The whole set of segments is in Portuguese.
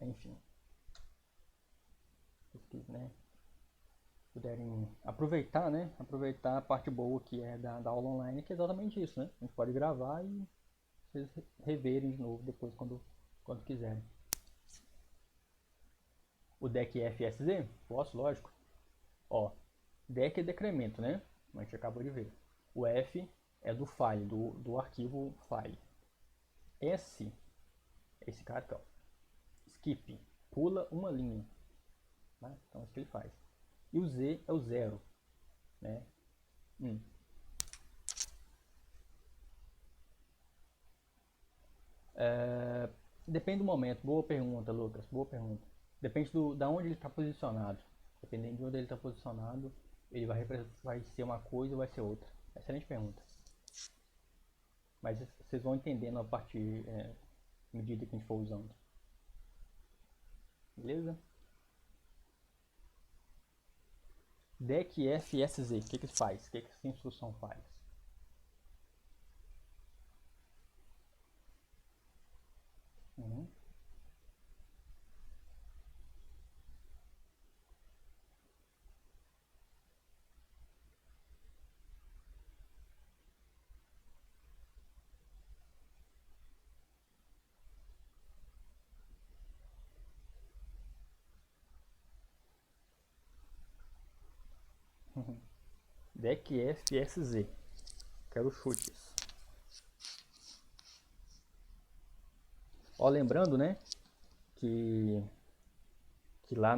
enfim, né, puderem aproveitar, né, aproveitar a parte boa que é da aula online, que é exatamente isso, né, a gente pode gravar e vocês reverem de novo depois quando quiserem. O deck FSZ? Posso, lógico. Ó, deck é decremento, né? A gente acabou de ver. O F é do file, do arquivo file. S, esse cara aqui, ó, skip, pula uma linha. Né? Então é isso que ele faz. E o Z é o zero, né? Depende do momento. Boa pergunta, Lucas. Boa pergunta. Depende da onde ele está posicionado. Dependendo de onde ele está posicionado, ele vai ser uma coisa ou vai ser outra. Excelente pergunta. Mas vocês vão entendendo a partir à medida que a gente for usando. Beleza? Deck FSZ, o que faz? O que essa instrução faz? Uhum. Deck FSZ. Quero chutes. Ó, lembrando, né, que lá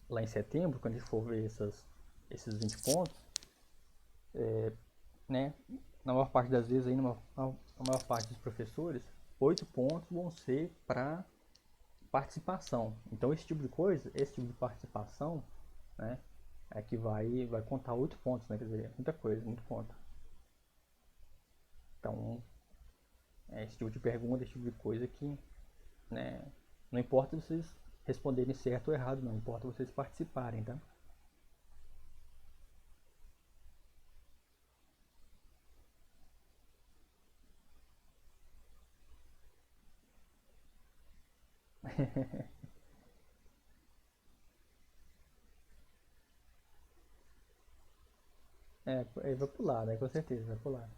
lá em setembro, quando a gente for ver esses 20 pontos, né, na maior parte das vezes, aí, na maior parte dos professores, 8 pontos vão ser para participação. Então esse tipo de coisa, esse tipo de participação, né, é que vai contar 8 pontos, né, quer dizer, muita coisa, muito ponto. Então, esse tipo de pergunta, esse tipo de coisa que, né, não importa vocês responderem certo ou errado, não importa vocês participarem, tá? Ele vai pular, né? Com certeza, vai pular.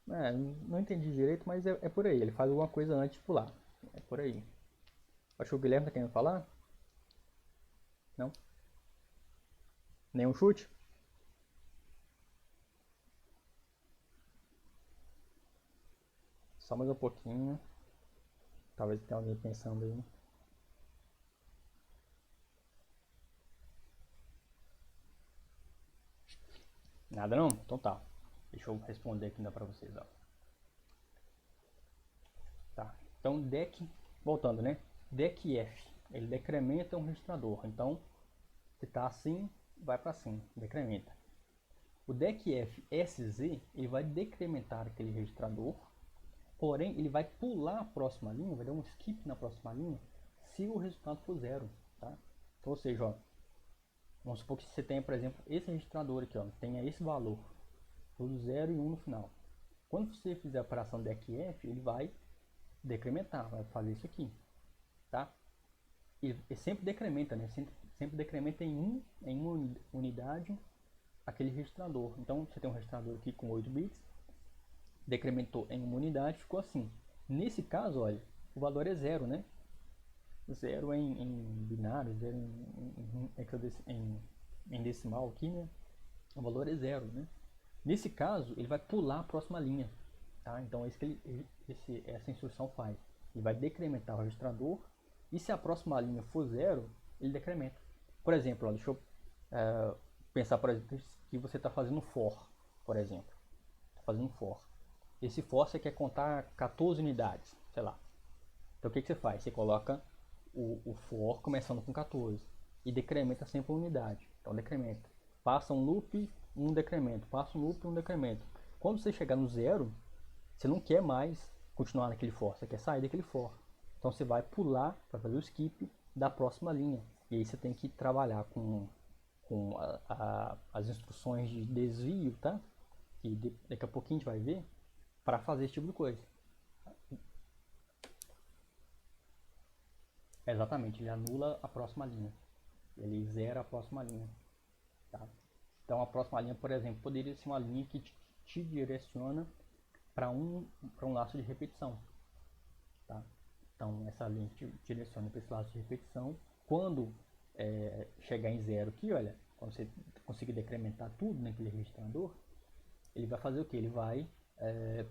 Não entendi direito, mas é por aí. Ele faz alguma coisa antes de pular. É por aí. Acho que o Guilherme tá querendo falar? Não? Nenhum chute? Só mais um pouquinho. Talvez tenha alguém pensando aí. Nada não? Então tá. Deixa eu responder aqui ainda pra vocês, ó. Tá. Então deck, voltando, né? Deck F, ele decrementa um registrador. Então, se tá assim, vai para cima, decrementa. O deck F SZ, ele vai decrementar aquele registrador, porém ele vai pular a próxima linha, vai dar um skip na próxima linha, se o resultado for zero, tá? Então, ou seja, ó, vamos supor que você tenha, por exemplo, esse registrador aqui, ó, tenha esse valor, todo 0 e 1 no final. Quando você fizer a operação deck F, ele vai decrementar, vai fazer isso aqui, tá? E sempre decrementa, né? Sempre decrementa em uma unidade aquele registrador. Então você tem um registrador aqui com 8 bits, decrementou em uma unidade, ficou assim. Nesse caso, olha, o valor é zero, né? Zero em binário, zero em decimal aqui, né? O valor é zero, né? Nesse caso, ele vai pular a próxima linha, tá? Então é isso que essa instrução faz. Ele vai decrementar o registrador e se a próxima linha for zero, ele decrementa. Por exemplo, ó, deixa eu pensar, por exemplo, que você está fazendo for, por exemplo. Está fazendo for. Esse for você quer contar 14 unidades, sei lá. Então o que você faz? Você coloca o for começando com 14 e decrementa sempre uma unidade. Então decrementa. Passa um loop, um decremento. Passa um loop, um decremento. Quando você chegar no zero, você não quer mais continuar naquele for, você quer sair daquele for. Então você vai pular, vai fazer o skip da próxima linha. E aí você tem que trabalhar com com as instruções de desvio, tá? Que daqui a pouquinho a gente vai ver, para fazer esse tipo de coisa. Exatamente, ele anula a próxima linha. Ele zera a próxima linha. Tá? Então a próxima linha, por exemplo, poderia ser uma linha que te direciona para um laço de repetição. Tá? Então essa linha te direciona para esse laço de repetição. Quando chegar em zero aqui, olha, quando você conseguir decrementar tudo naquele registrador, ele vai fazer o que? Ele vai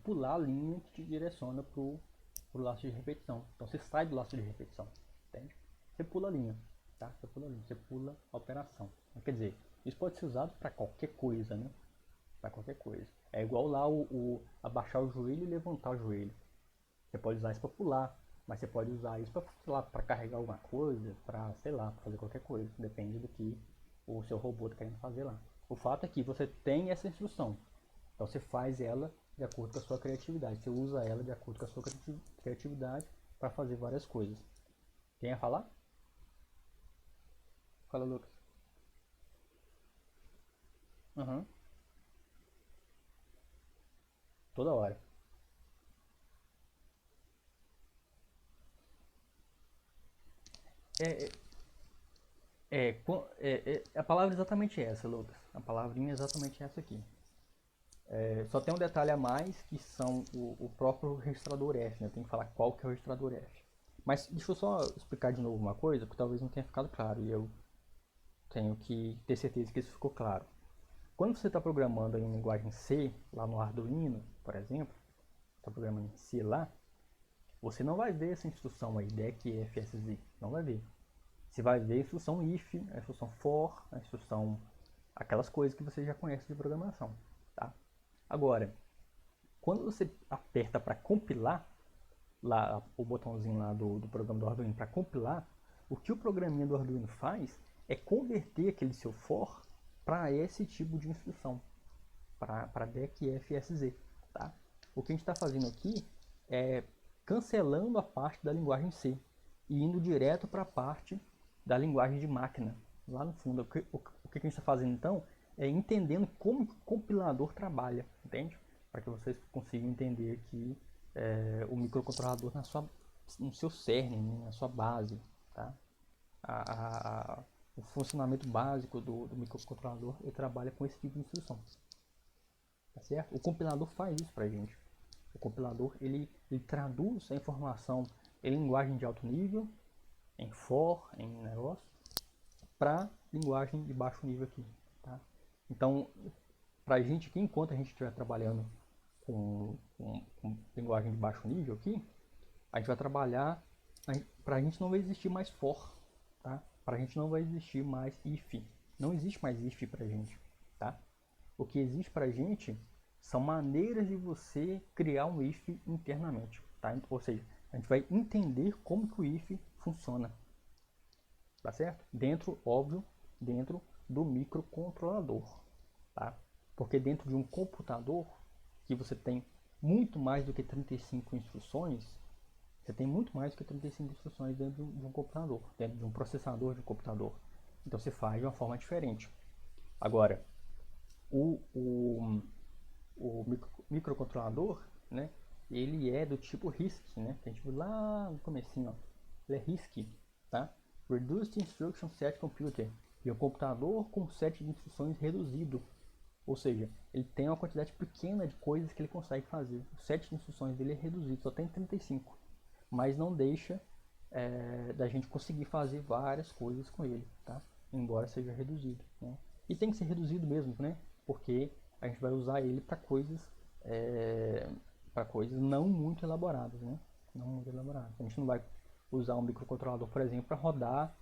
pular a linha que te direciona para o laço de repetição. Então você sai do laço de repetição, entende? Você pula a linha, tá? Você pula a linha, você pula a operação. Quer dizer, isso pode ser usado para qualquer coisa, né? Para qualquer coisa. É igual lá abaixar o joelho e levantar o joelho. Você pode usar isso para pular, mas você pode usar isso para carregar alguma coisa, para, sei lá, fazer qualquer coisa. Depende do que o seu robô está querendo fazer lá. O fato é que você tem essa instrução. Então você faz ela de acordo com a sua criatividade. Você usa ela de acordo com a sua criatividade para fazer várias coisas. Quem ia falar? Fala, Lucas. Uhum. Toda hora. É, a palavra é exatamente essa, Lucas. A palavrinha é exatamente essa aqui. Só tem um detalhe a mais, que são o próprio registrador F, né? Eu tenho que falar qual que é o registrador F. Mas deixa eu só explicar de novo uma coisa, que talvez não tenha ficado claro, e eu tenho que ter certeza que isso ficou claro. Quando você está programando em linguagem C, lá no Arduino, por exemplo, está programando em C lá, você não vai ver essa instrução aí, DECFSZ, não vai ver. Você vai ver a instrução if, a instrução for, a instrução, aquelas coisas que você já conhece de programação, tá? Agora, quando você aperta para compilar, lá o botãozinho lá do programa do Arduino para compilar, o que o programinha do Arduino faz é converter aquele seu for para esse tipo de instrução, para DECFSZ, tá? O que a gente está fazendo aqui é cancelando a parte da linguagem C e indo direto para a parte da linguagem de máquina, lá no fundo. O que a gente está fazendo então é entendendo como o compilador trabalha, entende? Para que vocês consigam entender aqui o microcontrolador no seu cerne, né, na sua base, tá? O funcionamento básico do microcontrolador, ele trabalha com esse tipo de instrução, tá certo? O compilador faz isso para a gente. O compilador ele traduz a informação em linguagem de alto nível, em for, em negócio, para linguagem de baixo nível aqui, tá? Então, para a gente aqui, enquanto a gente estiver trabalhando com linguagem de baixo nível aqui, a gente vai trabalhar, para a gente não vai existir mais for, tá? Para a gente não vai existir mais if, não existe mais if para a gente, tá? O que existe para a gente são maneiras de você criar um if internamente, tá? Ou seja, a gente vai entender como que o if funciona, tá certo? Dentro, óbvio, dentro do microcontrolador, tá? Porque dentro de um computador, que você tem muito mais do que 35 instruções, você tem muito mais do que 35 instruções dentro de um computador, dentro de um processador de um computador. Então você faz de uma forma diferente. Agora, o microcontrolador, né, ele é do tipo RISC, né, que a gente viu lá no comecinho, ó. Ele é RISC, tá? Reduced Instruction Set Computer. E é um computador com set de instruções reduzido. Ou seja, ele tem uma quantidade pequena de coisas que ele consegue fazer. O set de instruções dele é reduzido, só tem 35. Mas não deixa da gente conseguir fazer várias coisas com ele, tá? Embora seja reduzido, né? E tem que ser reduzido mesmo, né? Porque a gente vai usar ele para coisas não muito elaboradas, né? Não muito elaboradas. A gente não vai usar um microcontrolador, por exemplo, para rodar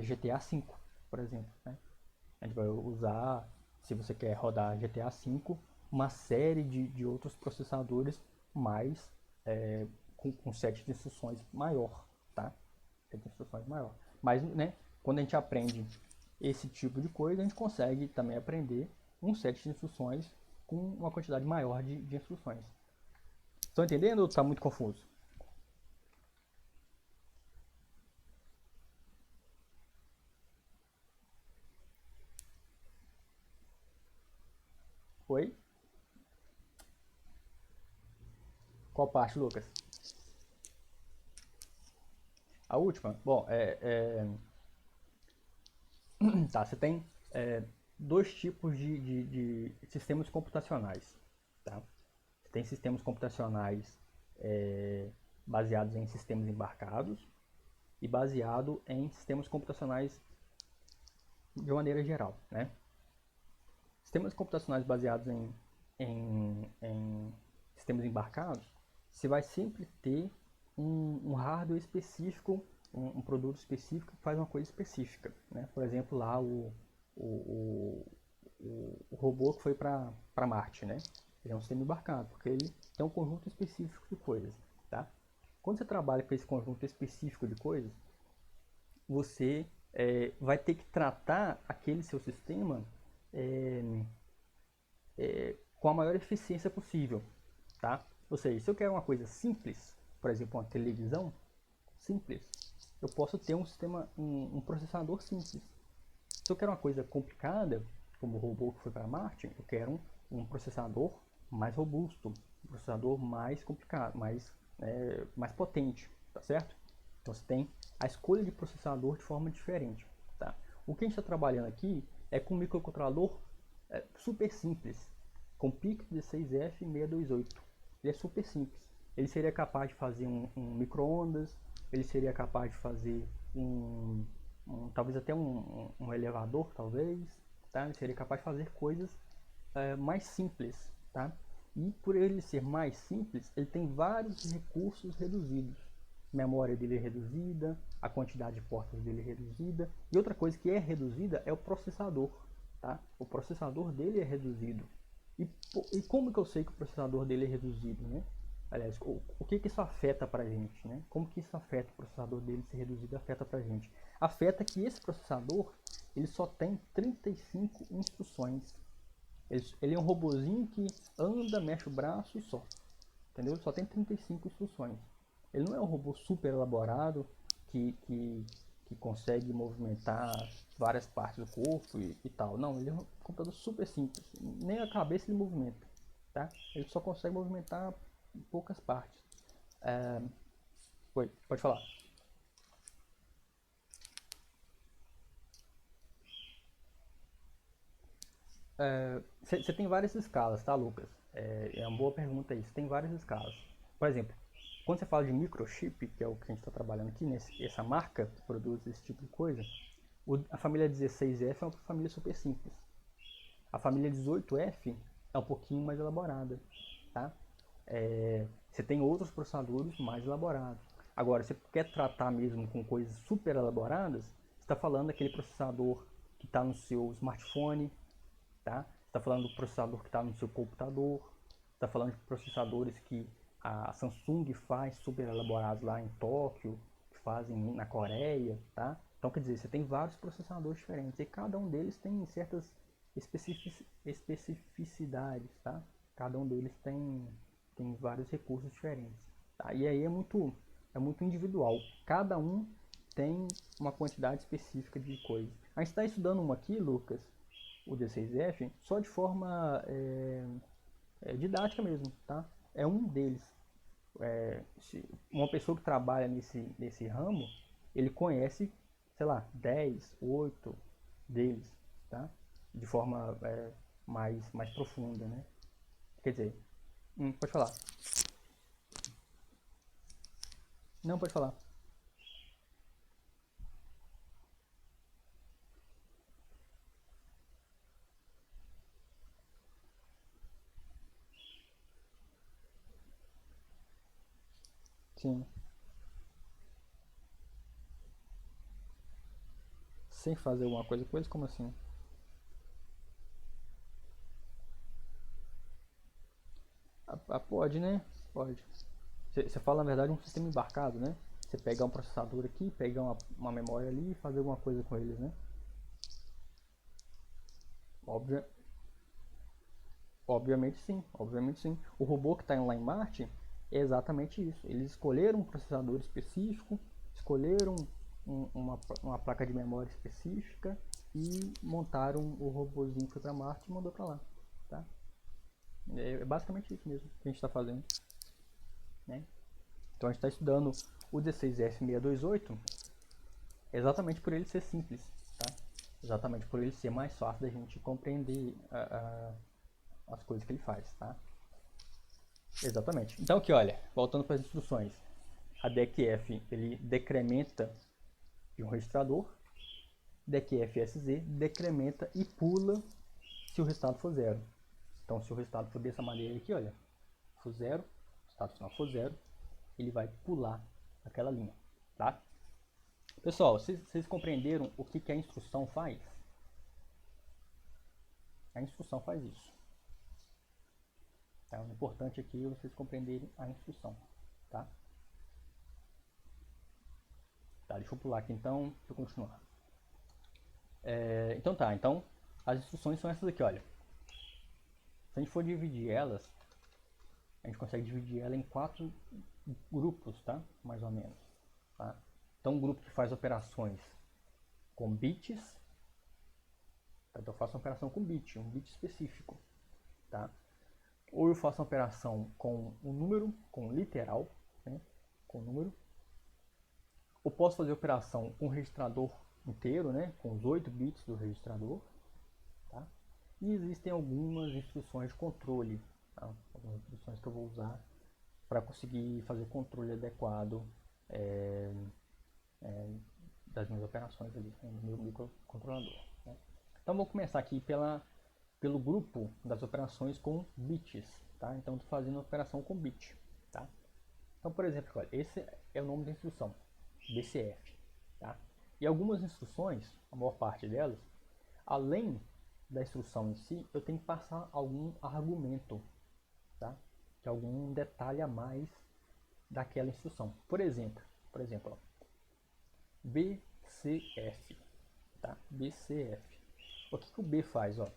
GTA V, por exemplo, né? A gente vai usar, se você quer rodar GTA V, uma série de outros processadores mais com set de instruções maior, tá? Set de instruções maior. Mas, né, quando a gente aprende esse tipo de coisa, a gente consegue também aprender um set de instruções com uma quantidade maior de instruções. Estão entendendo ou está muito confuso? Oi? Qual parte, Lucas? A última? Bom, tá, você tem dois tipos de sistemas computacionais, tá? Você tem sistemas computacionais baseados em sistemas embarcados e baseado em sistemas computacionais de maneira geral, né? Sistemas computacionais baseados em sistemas embarcados, você vai sempre ter um hardware específico, um produto específico que faz uma coisa específica, né? Por exemplo, lá o, o robô que foi para Marte, né? Ele é um sistema embarcado, porque ele tem um conjunto específico de coisas, tá? Quando você trabalha com esse conjunto específico de coisas, você vai ter que tratar aquele seu sistema é, com a maior eficiência possível, tá? Ou seja, se eu quero uma coisa simples, por exemplo, uma televisão simples, eu posso ter um sistema, um processador simples. Se eu quero uma coisa complicada, como o robô que foi para Marte, eu quero um processador mais robusto, um processador mais complicado, mais potente, tá certo? Então você tem a escolha de processador de forma diferente, tá? O que a gente está trabalhando aqui é com um microcontrolador super simples, com PIC 16F628. Ele é super simples. Ele seria capaz de fazer um micro-ondas, ele seria capaz de fazer talvez até um elevador, talvez, tá? Ele seria capaz de fazer coisas mais simples, tá? E por ele ser mais simples, ele tem vários recursos reduzidos. A memória dele é reduzida, a quantidade de portas dele é reduzida. E outra coisa que é reduzida é o processador, tá? O processador dele é reduzido. E como que eu sei que o processador dele é reduzido, né? Aliás, o que isso afeta pra gente, né? Como que isso afeta o processador dele ser reduzido, afeta pra gente? Afeta que esse processador, ele só tem 35 instruções. Ele é um robozinho que anda, mexe o braço e só. Entendeu? Ele só tem 35 instruções. Ele não é um robô super elaborado que consegue movimentar várias partes do corpo e tal. Não, ele é um computador super simples. Nem a cabeça ele movimenta, tá? Ele só consegue movimentar poucas partes. É... Oi, pode falar. Você tem várias escalas, tá, Lucas? É uma boa pergunta aí. Você tem várias escalas. Por exemplo, quando você fala de microchip, que é o que a gente está trabalhando aqui, essa marca que produz esse tipo de coisa, a família 16F é uma família super simples. A família 18F é um pouquinho mais elaborada, tá? Você tem outros processadores mais elaborados. Agora, você quer tratar mesmo com coisas super elaboradas, você está falando daquele processador que está no seu smartphone, tá? Você está falando do processador que está no seu computador, você está falando de processadores que a Samsung faz super elaborados lá em Tóquio, que fazem na Coreia, tá? Então, quer dizer, você tem vários processadores diferentes e cada um deles tem certas especificidades, tá? Cada um deles tem vários recursos diferentes, tá? E aí é muito individual. Cada um tem uma quantidade específica de coisas. A gente está estudando uma aqui, Lucas, o 16F, só de forma didática mesmo, tá? É um deles. Uma pessoa que trabalha nesse ramo, ele conhece, sei lá, 10, 8 deles, tá? De forma mais profunda, né? Quer dizer, pode falar. Não, pode falar. Sim. Sem fazer alguma coisa com eles, como assim? Pode, né? Pode. Você fala, na verdade, um sistema embarcado, né? Você pegar um processador aqui, pegar uma memória ali e fazer alguma coisa com eles, né? Óbvio, obviamente sim, obviamente sim. O robô que está lá em Marte é exatamente isso. Eles escolheram um processador específico, escolheram uma placa de memória específica e montaram o robôzinho que foi para Marte e mandou para lá, tá? É basicamente isso mesmo que a gente está fazendo, né? Então a gente está estudando o 16F628 exatamente por ele ser simples, tá? Exatamente por ele ser mais fácil da gente compreender as coisas que ele faz, tá? Exatamente. Então aqui, olha, voltando para as instruções. A DECF, ele decrementa de um registrador. DECF-SZ decrementa e pula se o resultado for zero. Então se o resultado for dessa maneira aqui, olha, for zero, o resultado final for zero, ele vai pular aquela linha, tá? Pessoal, vocês compreenderam o que a instrução faz? A instrução faz isso. Tá? O importante aqui é vocês compreenderem a instrução, tá? Tá, deixa eu pular aqui então, deixa eu continuar. Então tá, então as instruções são essas aqui, olha. Se a gente for dividir elas, a gente consegue dividir ela em 4 grupos, tá? Mais ou menos, tá? Então um grupo que faz operações com bits, tá? Então eu faço uma operação com bit, um bit específico, tá? Ou eu faço uma operação com um número, com literal, né? Com número. Ou posso fazer operação com o registrador inteiro, né? Com os 8 bits do registrador, tá? E existem algumas instruções de controle, tá? Algumas instruções que eu vou usar para conseguir fazer o controle adequado das minhas operações ali, no meu microcontrolador, né? Então vou começar aqui pelo grupo das operações com bits, tá? Então estou fazendo uma operação com bit, tá? Então, por exemplo, olha, esse é o nome da instrução, BCF, tá? E algumas instruções, a maior parte delas, além da instrução em si, eu tenho que passar algum argumento, tá? Que é algum detalhe a mais daquela instrução. Por exemplo, ó, BCF, tá? BCF. O que o B faz, ó?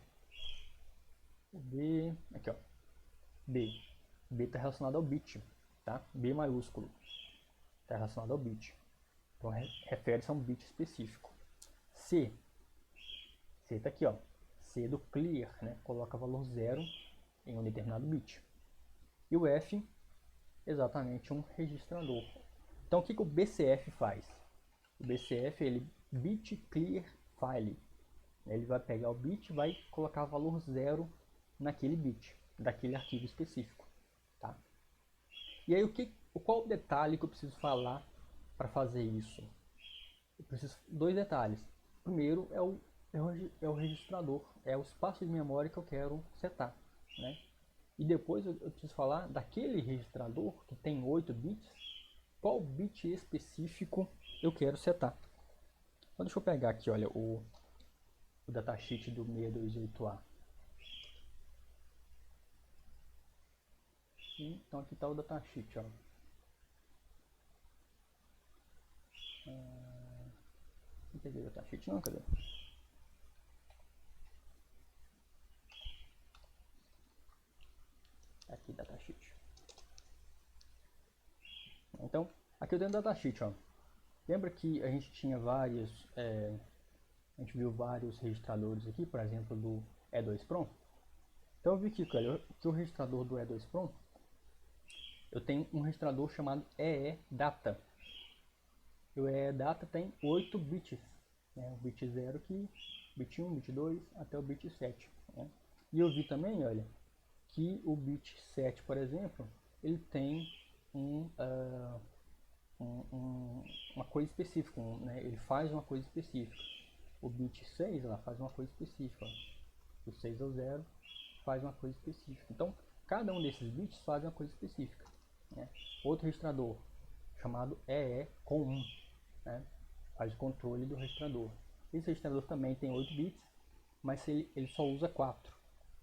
O B, aqui ó, B está relacionado ao bit, tá? B maiúsculo está relacionado ao bit, então refere-se a um bit específico. C está aqui, ó, C do clear, né? Coloca valor 0 em um determinado bit. E o F, exatamente um registrador. Então o que o BCF faz? O BCF, ele bit clear file. Ele vai pegar o bit e vai colocar valor 0 naquele bit, daquele arquivo específico, tá? E aí qual o detalhe que eu preciso falar para fazer isso? Eu preciso dois detalhes. Primeiro é o registrador, é o espaço de memória que eu quero setar, né? E depois eu preciso falar daquele registrador que tem 8 bits, qual bit específico eu quero setar. Então deixa eu pegar aqui, olha, o datasheet do 628A. Então aqui está o datasheet, ó. Não peguei o datasheet não, cadê? Aqui, datasheet. Então, aqui eu tenho o datasheet, ó. Lembra que a gente tinha vários, a gente viu vários registradores aqui, por exemplo, do E2PROM. Então eu vi aqui, cara, que o registrador do E2PROM, eu tenho um registrador chamado EEDATA. E o EEDATA tem 8 bits, né? O bit 0 aqui, bit 1, bit 2, até o bit 7. Né? E eu vi também, olha, que o bit 7, por exemplo, ele tem uma coisa específica, né? Ele faz uma coisa específica. O bit 6 lá faz uma coisa específica. Do 6 ao 0 faz uma coisa específica. Então, cada um desses bits faz uma coisa específica. Né? Outro registrador, chamado EECOM1, né? Faz o controle do registrador. Esse registrador também tem 8 bits, mas ele só usa 4.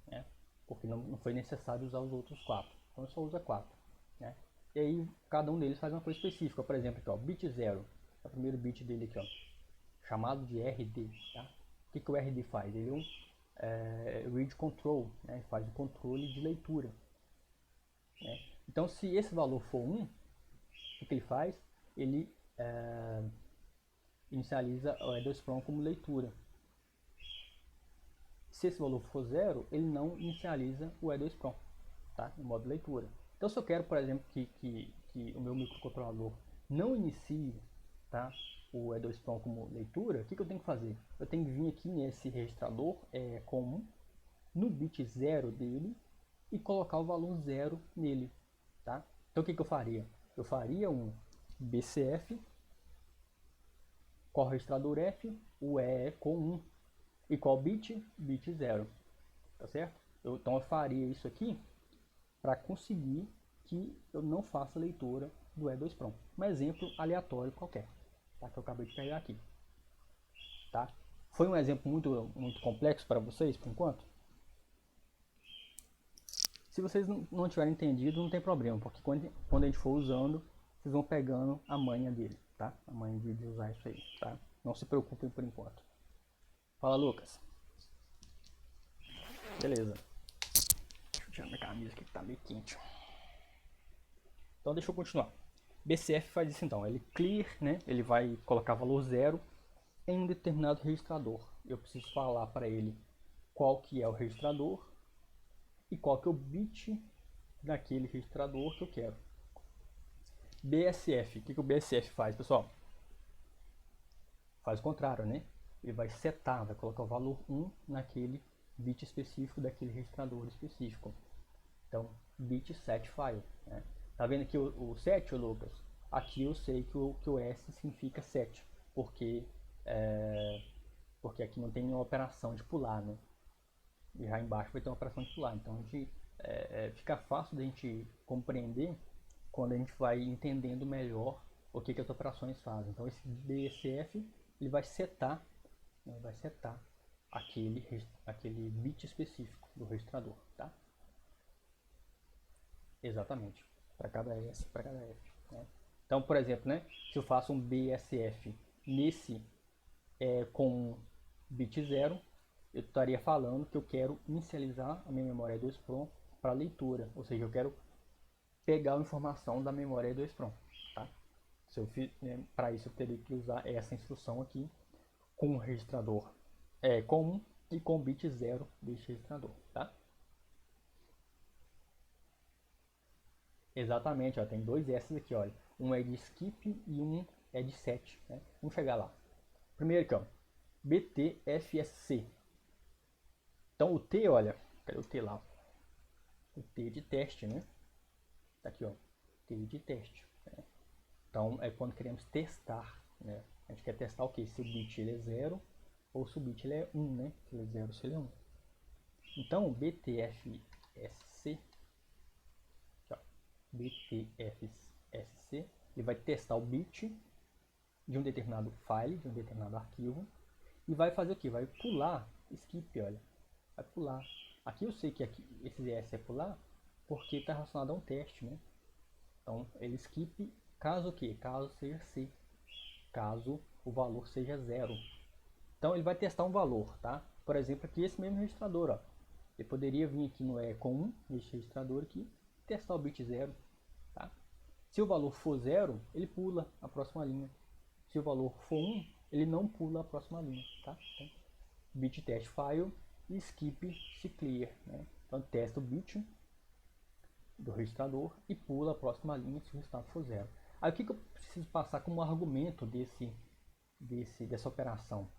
Né? Porque não foi necessário usar os outros 4. Então ele só usa 4. Né? E aí cada um deles faz uma coisa específica. Por exemplo, aqui, ó, bit 0, é o primeiro bit dele aqui, ó, chamado de RD. Tá? O que o RD faz? Ele é um read control, né? Faz o controle de leitura. Né? Então se esse valor for 1, o que ele faz? Ele inicializa o E2PROM como leitura. Se esse valor for 0, ele não inicializa o E2PROM. tá? No modo leitura. Então se eu quero, por exemplo, que o meu microcontrolador não inicie, tá, o E2PROM como leitura, o que eu tenho que fazer? Eu tenho que vir aqui nesse registrador comum, no bit 0 dele, e colocar o valor 0 nele, tá? Então o que eu faria? Eu faria um BCF, qual registrador F, o E com 1, e qual bit? Bit 0, tá certo? Então eu faria isso aqui para conseguir que eu não faça leitura do E2PROM. Um exemplo aleatório qualquer, tá? Que eu acabei de pegar aqui, tá? Foi um exemplo muito complexo para vocês, por enquanto? Se vocês não tiverem entendido, não tem problema, porque quando a gente for usando, vocês vão pegando a manha dele, tá? A manha de usar isso aí, tá? Não se preocupem por enquanto. Fala, Lucas. Beleza. Deixa eu tirar minha camisa aqui que tá meio quente. Então deixa eu continuar. BCF faz isso então, ele clear, né? Ele vai colocar valor 0 em um determinado registrador. Eu preciso falar para ele qual que é o registrador e qual que é o bit daquele registrador que eu quero. BSF, o que o BSF faz, pessoal? Faz o contrário, né? Ele vai setar, vai colocar o valor 1 naquele bit específico daquele registrador específico. Então, bit set file, né? Tá vendo aqui o set, Lucas? Aqui eu sei que o S significa set, porque aqui não tem nenhuma operação de pular, né? E já embaixo vai ter uma operação de pular. Então, fica fácil da gente compreender quando a gente vai entendendo melhor o que as operações fazem. Então, esse BSF ele vai setar, né, aquele bit específico do registrador, tá? Exatamente, para cada S, para cada F, né? Então, por exemplo, né, se eu faço um BSF nesse com bit 0, eu estaria falando que eu quero inicializar a minha memória E2PROM para leitura, ou seja, eu quero pegar a informação da memória E2PROM, tá? Se eu para isso eu teria que usar essa instrução aqui com o registrador comum e com bit 0 deste registrador, tá? Exatamente, ó, tem dois S aqui, olha. Um é de skip e um é de set, né? Vamos chegar lá. Primeiro aqui, ó, BTFSC. Então o T, olha, cadê o T lá? O T de teste, né? Tá aqui, ó, T de teste, né? Então é quando queremos testar, né? A gente quer testar o que? Se o bit ele é 0 ou se o bit ele é 1, né? Se ele é 0 ou se ele é 1. Então BTFSC, BTFSC, ele vai testar o bit de um determinado file, de um determinado arquivo, e vai fazer o que? Vai pular, skip, olha, vai pular. Aqui eu sei que esse S é pular, porque está relacionado a um teste, né? Então ele skip caso o que? Caso seja C, caso o valor seja 0. Então ele vai testar um valor, tá? Por exemplo, aqui esse mesmo registrador, ó, ele poderia vir aqui no E1, nesse registrador aqui, testar o bit 0, tá? Se o valor for 0, ele pula a próxima linha. Se o valor for 1, ele não pula a próxima linha, tá? Então, bit test file e skip se clear, né? Então testa o bit do registrador e pula a próxima linha se o resultado for 0. Aí o que eu preciso passar como argumento dessa operação?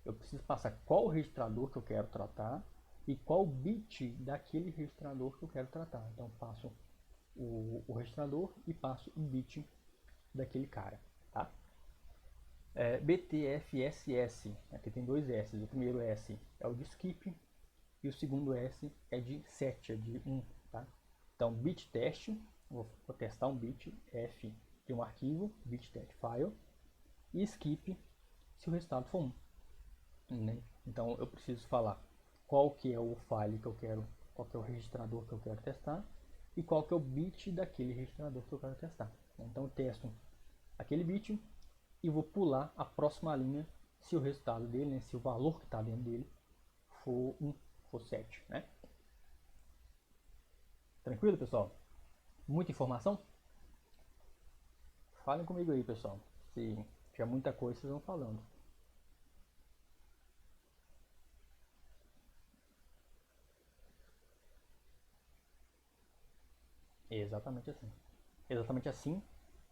Eu preciso passar qual registrador que eu quero tratar e qual bit daquele registrador que eu quero tratar. Então passo o registrador e passo o bit daquele cara, tá? BTFSS, aqui tem dois S. O primeiro S é o de skip e o segundo S é de set, é de 1, tá? Então bit test, vou testar um bit F de um arquivo, bit test file, e skip se o resultado for 1, né? Então eu preciso falar qual que é o file que eu quero, qual que é o registrador que eu quero testar e qual que é o bit daquele registrador que eu quero testar. Então eu testo aquele bit e vou pular a próxima linha se o resultado dele, né, se o valor que está dentro dele for 1, for 7, né? Tranquilo, pessoal? Muita informação? Falem comigo aí, pessoal. Se tiver muita coisa, vocês vão falando. Exatamente assim. Exatamente assim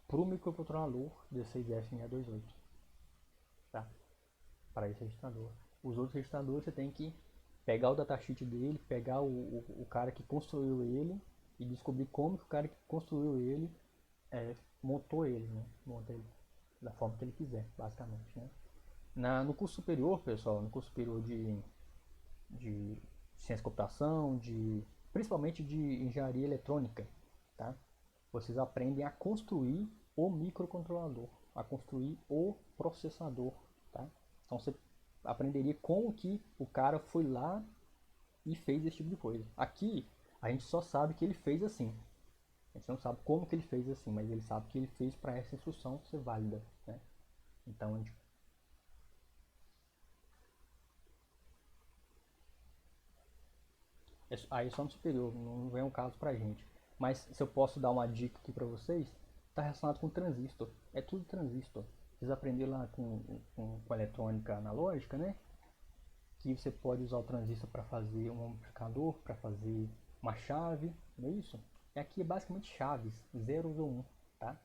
para o microcontrolador 16F628, tá? Para esse registrador. Os outros registradores você tem que pegar o datasheet dele, pegar o cara que construiu ele e descobrir como que o cara que construiu ele montou ele, né? Monta ele da forma que ele quiser, basicamente, né? No curso superior, pessoal, no curso superior de ciência de computação, principalmente de engenharia eletrônica, tá? Vocês aprendem a construir o microcontrolador, a construir o processador, tá? Então você aprenderia como que o cara foi lá e fez esse tipo de coisa. Aqui a gente só sabe que ele fez assim. A gente não sabe como que ele fez assim, mas ele sabe que ele fez para essa instrução ser válida, né? Então a gente aí só no superior, não vem um caso pra gente. Mas se eu posso dar uma dica aqui pra vocês, está relacionado com transistor. É tudo transistor. Vocês aprenderam lá com eletrônica analógica, né? Que você pode usar o transistor para fazer um amplificador, para fazer uma chave, não é isso? E aqui é basicamente chaves, zeros ou 1, tá?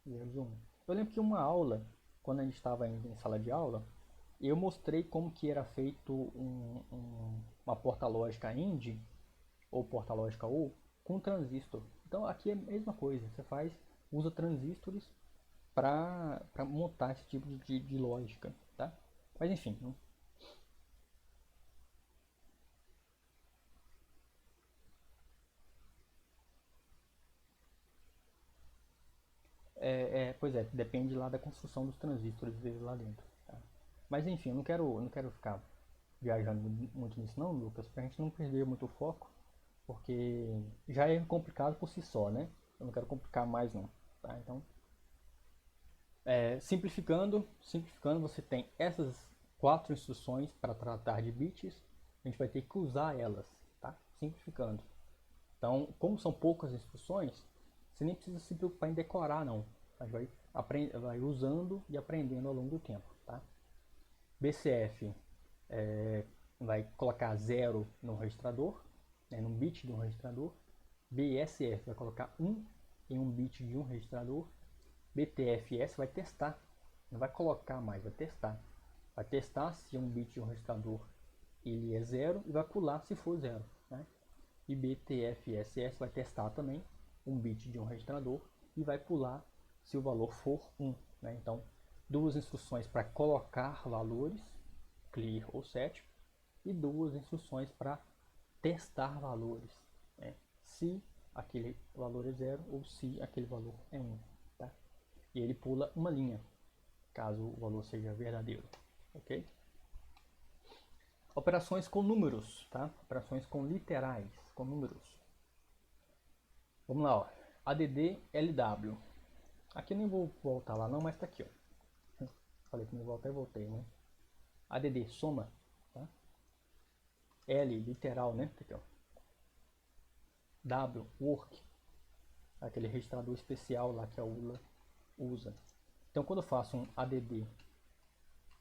Zeros ou 1. Eu lembro que uma aula, quando a gente estava em sala de aula, eu mostrei como que era feito uma porta lógica AND ou porta lógica ou com transistor. Então aqui é a mesma coisa, você usa transistores para montar esse tipo de lógica, tá? Mas enfim, pois é, depende lá da construção dos transistores deles lá dentro, tá? Mas enfim, eu não quero ficar viajando muito nisso não, Lucas, pra gente não perder muito o foco, porque já é complicado por si só, né? Eu não quero complicar mais não, tá? Então, simplificando, você tem essas quatro instruções para tratar de bits, a gente vai ter que usar elas, tá? Simplificando. Então, como são poucas instruções, você nem precisa se preocupar em decorar, não. A gente vai usando e aprendendo ao longo do tempo, tá? BCF vai colocar 0 no registrador, né, num bit de um registrador. BSF vai colocar 1 em um bit de um registrador. BTFS vai testar, não vai colocar mais, vai testar. Vai testar se um bit de um registrador ele é 0 e vai pular se for 0, né? E BTFSS vai testar também um bit de um registrador e vai pular se o valor for 1, né? Então, duas instruções para colocar valores, clear ou set, e duas instruções para testar valores, né? Se aquele valor é 0 ou se aquele valor é 1, tá? E ele pula uma linha, caso o valor seja verdadeiro, ok? Operações com números, tá? Operações com literais, com números. Vamos lá, ó. ADD LW. Aqui eu nem vou voltar lá não, mas tá aqui, ó. Falei que não voltar e voltei, né? ADD, soma, tá? L, literal, né? Tá aqui, ó. W, work. Aquele registrador especial lá que a ULA usa. Então quando eu faço um ADD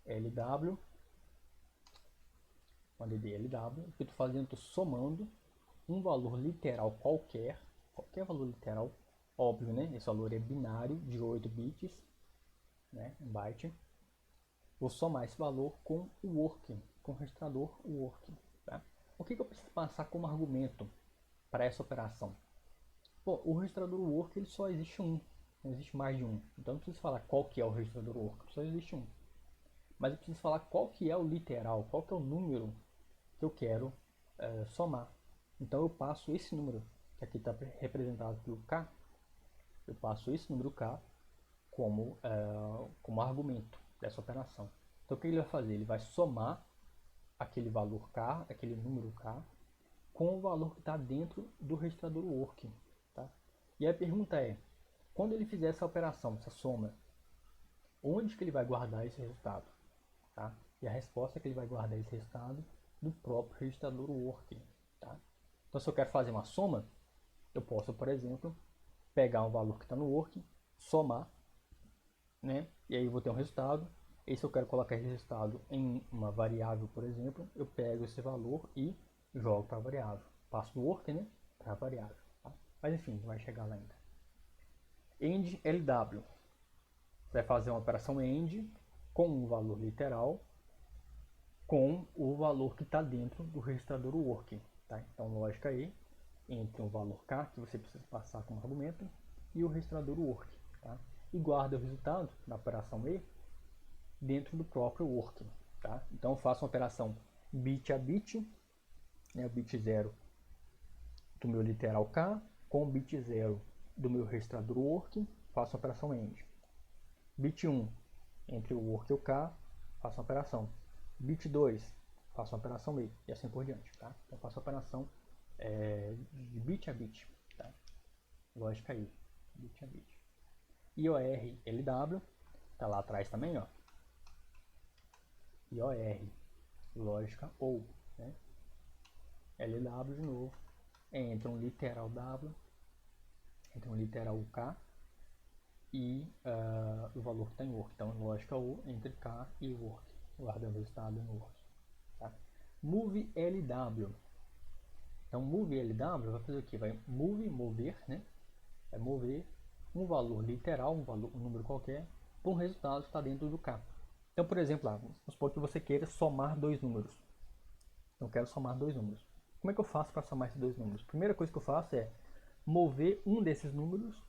LW, o que eu estou fazendo? Estou somando um valor literal qualquer valor literal, óbvio, né? Esse valor é binário de 8 bits, né? Um byte. Vou somar esse valor com o working, com o registrador working, tá? O que eu preciso passar como argumento para essa operação? Bom, o registrador work ele só existe um, não existe mais de um. Então não preciso falar qual que é o registrador work, só existe um. Mas eu preciso falar qual que é o literal, qual que é o número que eu quero somar. Então eu passo esse número, que aqui está representado pelo K, eu passo esse número K como argumento dessa operação. Então o que ele vai fazer? Ele vai somar aquele valor K, aquele número K, com o valor que está dentro do registrador working. Tá? E a pergunta é, quando ele fizer essa operação, essa soma, onde que ele vai guardar esse resultado? Tá? E a resposta é que ele vai guardar esse resultado no próprio registrador working. Tá? Então se eu quero fazer uma soma, eu posso, por exemplo, pegar um valor que está no working, somar, né? E aí eu vou ter um resultado. E se eu quero colocar esse resultado em uma variável, por exemplo, eu pego esse valor e jogo para a variável. Passo do working, né, para a variável. Tá? Mas enfim, vai chegar lá ainda. AND LW. Você vai fazer uma operação AND com um valor literal com o valor que está dentro do registrador working. Tá? Então, lógica aí, entre o valor K, que você precisa passar como argumento, e o registrador working. Tá? E guarda o resultado da operação E dentro do próprio working. Tá? Então, eu faço uma operação bit a bit, né, o bit 0 do meu literal K, com o bit 0 do meu registrador working, faço a operação AND. Bit 1 entre o work e o K, faço a operação. Bit 2, faço a operação E, e assim por diante. Tá? Então, faço a operação de bit a bit. Tá? Lógica aí, bit a bit. IOR LW, tá lá atrás também, ó. IOR, lógica OU, né? LW de novo, entre um literal W, entre um literal K e o valor que está em work. Então, lógica OU entre K e work, guardando o resultado no work. Tá? Move LW. Então, move LW vai fazer o que? Vai mover, né? Vai mover um valor literal, um número qualquer, para um resultado que está dentro do K. Então, por exemplo, vamos supor que você queira somar dois números. Eu quero somar dois números. Como é que eu faço para somar esses dois números? A primeira coisa que eu faço é mover um desses números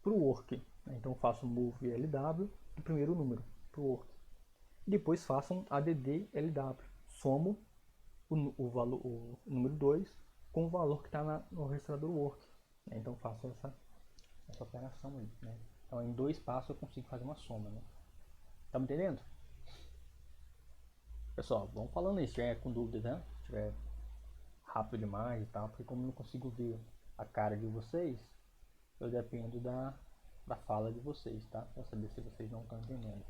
para o work. Então, eu faço move LW do primeiro número para o work. E depois faço um add LW. Somo o número 2 com o valor que está no registrador work. Então, faço essa operação aí. Né? Então, em dois passos eu consigo fazer uma soma. Né? Tá me entendendo? Pessoal, vamos falando aí, se tiver com dúvidas, né? Se tiver rápido demais e tal, porque como eu não consigo ver a cara de vocês, eu dependo da fala de vocês, tá? Pra saber se vocês não estão entendendo.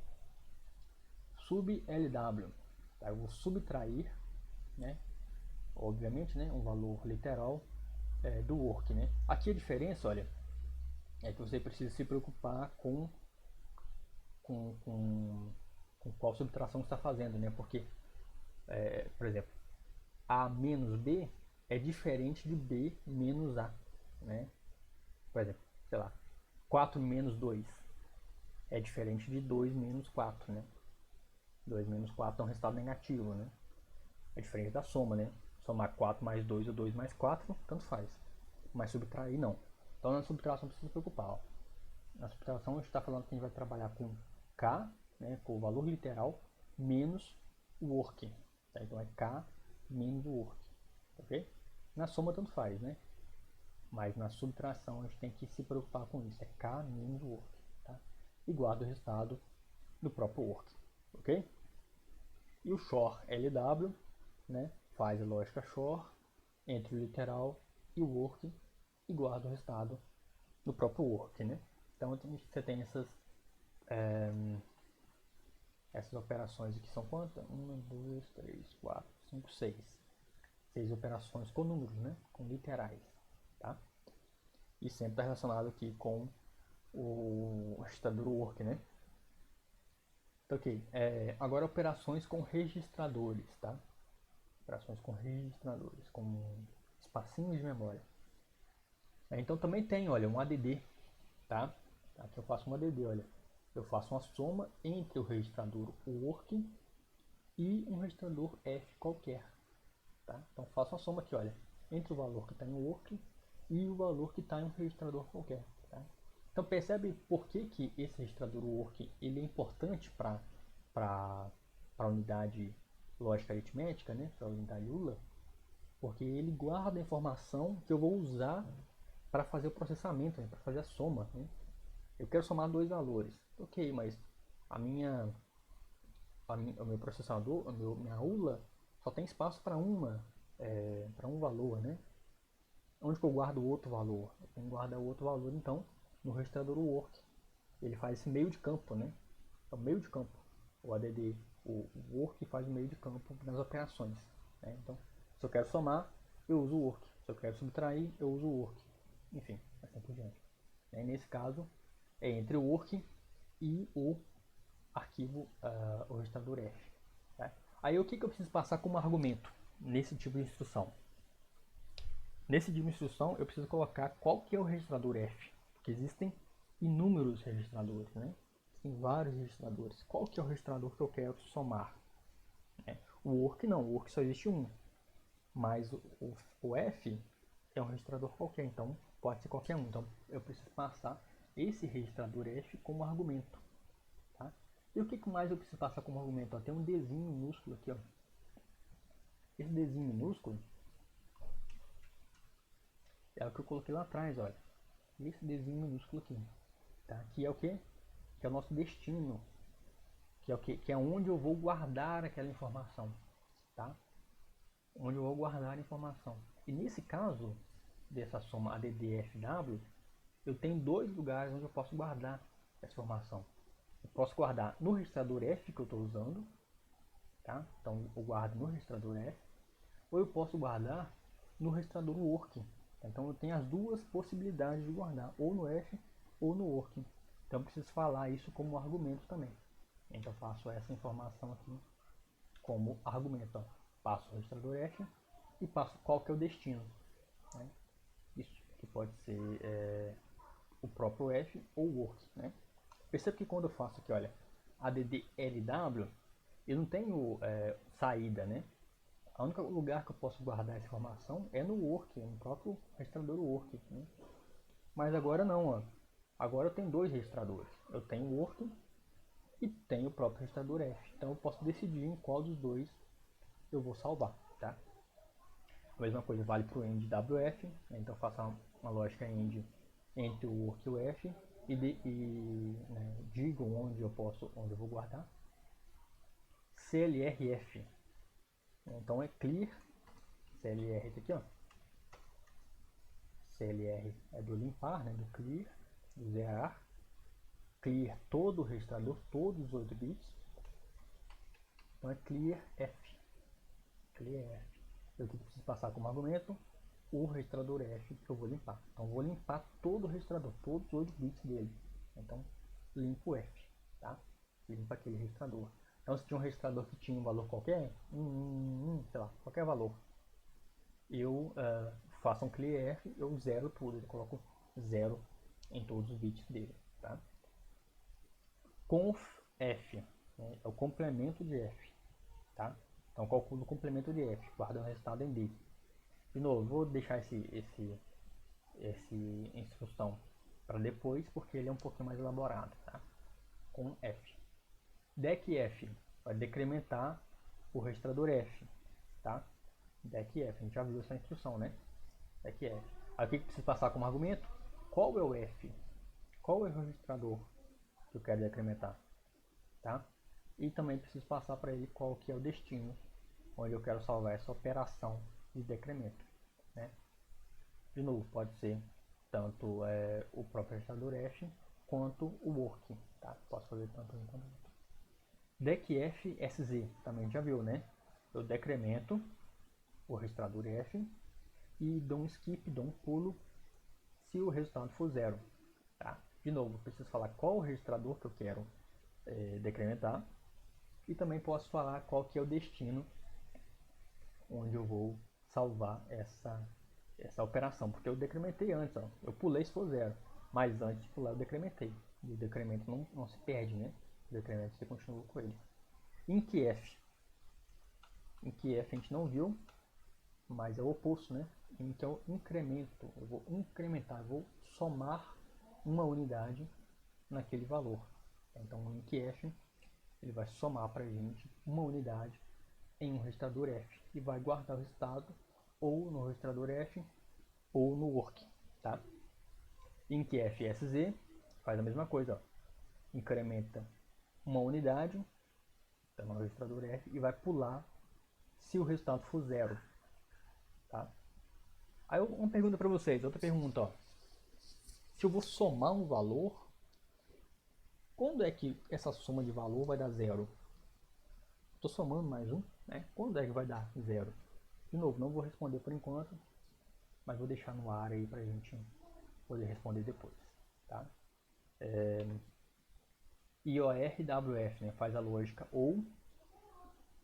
Sub LW, tá? Eu vou subtrair, né? Obviamente, né? Um valor literal do work, né? Aqui a diferença, olha, é que você precisa se preocupar com qual subtração você está fazendo, né? Porque, por exemplo, A menos B é diferente de B menos A, né? Por exemplo, sei lá, 4 menos 2 é diferente de 2 menos 4, né? 2 menos 4 é um resultado negativo, né? É diferente da soma, né? Somar 4 mais 2 ou 2 mais 4, tanto faz. Mas subtrair, não. Então, na subtração, precisa se preocupar. Ó. Na subtração, a gente está falando que a gente vai trabalhar com K, né, com o valor literal, menos o work. Tá? Então, é K menos o work. Ok? Na soma, tanto faz, né? Mas na subtração, a gente tem que se preocupar com isso. É K menos o work. Tá? E guarda o resultado do próprio work. Ok? E o XOR LW, né, faz a lógica XOR entre o literal e o work e guarda o resultado do próprio work, né? Então você tem essas operações aqui são quantas? 1, 2, 3, 4, 5, 6. 6 operações com números, né? Com literais, tá? E sempre está relacionado aqui com o registrador work, né? Então, ok. Agora operações com registradores, tá? Operações com registradores, com espacinhos de memória. Então também tem, olha, um ADD, tá? Aqui eu faço um ADD, olha. Eu faço uma soma entre o registrador working e um registrador F qualquer, tá? Então faço uma soma aqui, olha, entre o valor que está em working e o valor que está em um registrador qualquer, tá? Então percebe por que esse registrador working ele é importante para a unidade lógica aritmética, né? Para a unidade ULA, porque ele guarda a informação que eu vou usar para fazer o processamento, né? Para fazer a soma, né? Eu quero somar dois valores, ok, mas o meu processador, minha ULA só tem espaço para um valor, né? Onde que eu guardo o outro valor? Eu tenho que guardar o outro valor, então, no registrador work. Ele faz esse meio de campo, né? É o meio de campo. O ADD, o work faz o meio de campo nas operações. Né? Então, se eu quero somar, eu uso o work. Se eu quero subtrair, eu uso o work. Enfim, assim por diante. E nesse caso, é entre o work e o arquivo, o registrador F. Tá? Aí o que eu preciso passar como argumento nesse tipo de instrução? Nesse tipo de instrução, eu preciso colocar qual que é o registrador F, porque existem inúmeros registradores, né? Tem vários registradores. Qual que é o registrador que eu quero somar? O work não, o work só existe um, mas o F é um registrador qualquer, então pode ser qualquer um. Então eu preciso passar esse registrador F como argumento. Tá? E o que mais eu preciso passar como argumento? Ó, tem um Dzinho minúsculo aqui. Ó. Esse Dzinho minúsculo é o que eu coloquei lá atrás, olha. Esse Dzinho minúsculo aqui. Tá? Que é o que? Que é o nosso destino. Que é o que? Que é onde eu vou guardar aquela informação. Tá? Onde eu vou guardar a informação. E nesse caso, dessa soma ADDFW, eu tenho dois lugares onde eu posso guardar essa informação. Eu posso guardar no registrador F que eu estou usando, tá? Então eu guardo no registrador F, ou eu posso guardar no registrador work. Então eu tenho as duas possibilidades de guardar, ou no F ou no work. Então eu preciso falar isso como argumento também. Então eu faço essa informação aqui como argumento. Ó. Passo o registrador F e passo qual que é o destino. Né? Isso que pode ser o próprio F ou work. Né? Perceba que quando eu faço aqui, olha, ADDLW, eu não tenho saída, né? O único lugar que eu posso guardar essa informação é no work, no próprio registrador work. Né? Mas agora não, ó. Agora eu tenho dois registradores. Eu tenho o work e tenho o próprio registrador F. Então eu posso decidir em qual dos dois eu vou salvar, tá? A mesma coisa vale para o end WF, né? Então eu faço uma lógica end entre o work e o F né, digo onde eu vou guardar. CLRF, então é clear, CLR aqui, ó. CLR é do limpar, né, do clear, do zerar. Clear todo o registrador, todos os 8 bits. Então é clear F. Clear F. Eu preciso passar como argumento o registrador F que eu vou limpar. Então vou limpar todo o registrador, todos os 8 bits dele. Então limpo o F, tá? Limpa aquele registrador. Então se tinha um registrador que tinha um valor qualquer, sei lá, qualquer valor, eu faço um clear F, eu zero tudo, eu coloco zero em todos os bits dele, tá? Conf F, né, é o complemento de F, tá? Então calculo o complemento de F, guarda o resultado em D. De novo, vou deixar esse instrução para depois, porque ele é um pouquinho mais elaborado, tá? Com F. DECF vai decrementar o registrador F, tá? DECF, a gente já viu essa instrução, né? DECF. Aí o que precisa passar como argumento? Qual é o F? Qual é o registrador que eu quero decrementar, tá? E também preciso passar para ele qual que é o destino, onde eu quero salvar essa operação de decremento, né? De novo, pode ser tanto o próprio registrador F quanto o work, tá? Posso fazer tanto um quanto outro. DECF SZ, também já viu, né? Eu decremento o registrador F e dou um skip, dou um pulo se o resultado for zero, tá? De novo, preciso falar qual o registrador que eu quero decrementar e também posso falar qual que é o destino onde eu vou salvar essa operação, porque eu decrementei antes, ó. Eu pulei se for zero, mas antes de pular eu decrementei, e o decremento não se perde, né? O decremento você continua com ele. INCF a gente não viu, mas é o oposto, né? Então incremento, eu vou incrementar, eu vou somar uma unidade naquele valor. Então o INCF ele vai somar para a gente uma unidade em um registrador F e vai guardar o resultado ou no registrador F ou no work, tá? INCFSZ faz a mesma coisa, ó. Incrementa uma unidade tá, no registrador F e vai pular se o resultado for zero, tá? Aí uma pergunta para vocês, outra pergunta, ó. Se eu vou somar um valor, quando é que essa soma de valor vai dar zero? Estou somando mais um, né? Quando é que vai dar zero? De novo, não vou responder por enquanto, mas vou deixar no ar aí para a gente poder responder depois, tá? IORWF, né, faz a lógica ou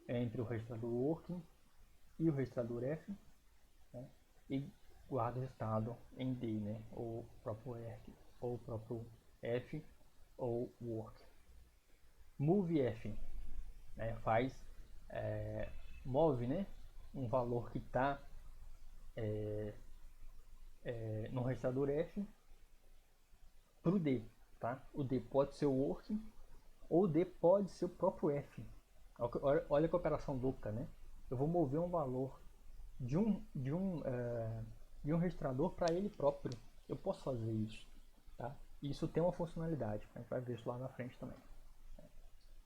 entre o registrador working e o registrador F, né, e guarda o estado em D, né? Ou próprio work, ou próprio F, ou work. Move F, né? Move, né? Um valor que está no registrador F para o D, tá? O D pode ser o work, ou o D pode ser o próprio F. Olha que operação louca, né? Eu vou mover um valor de um registrador para ele próprio. Eu posso fazer isso, tá? Isso tem uma funcionalidade, a gente vai ver isso lá na frente também.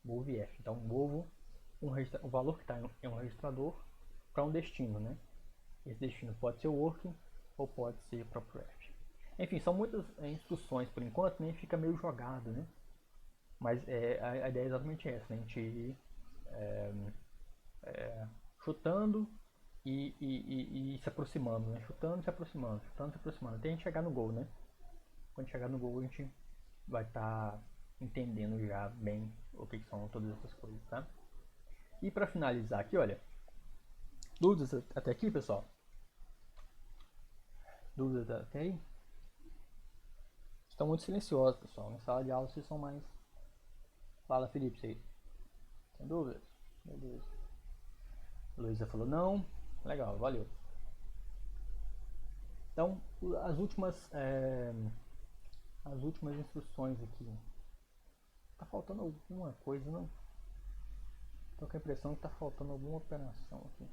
Move F. Então, movo o valor que está em um registrador para um destino, né? Esse destino pode ser o working ou pode ser o próprio F. Enfim, são muitas instruções por enquanto, nem fica meio jogado, né? Mas a ideia é exatamente essa, né? A gente ir chutando e se aproximando, né? Chutando e se aproximando, chutando e se aproximando, até a gente chegar no gol, né? Quando chegar no gol a gente vai estar entendendo já bem o que são todas essas coisas, tá? E para finalizar aqui, olha, dúvidas até aqui, pessoal? Dúvidas até aí? Estão muito silenciosos, pessoal. Na sala de aula vocês são mais... Fala, Felipe, você tem dúvidas? Beleza. Luísa falou não. Legal, valeu. Então, as últimas instruções aqui. Tá faltando alguma coisa, não? Tô com a impressão que tá faltando alguma operação aqui.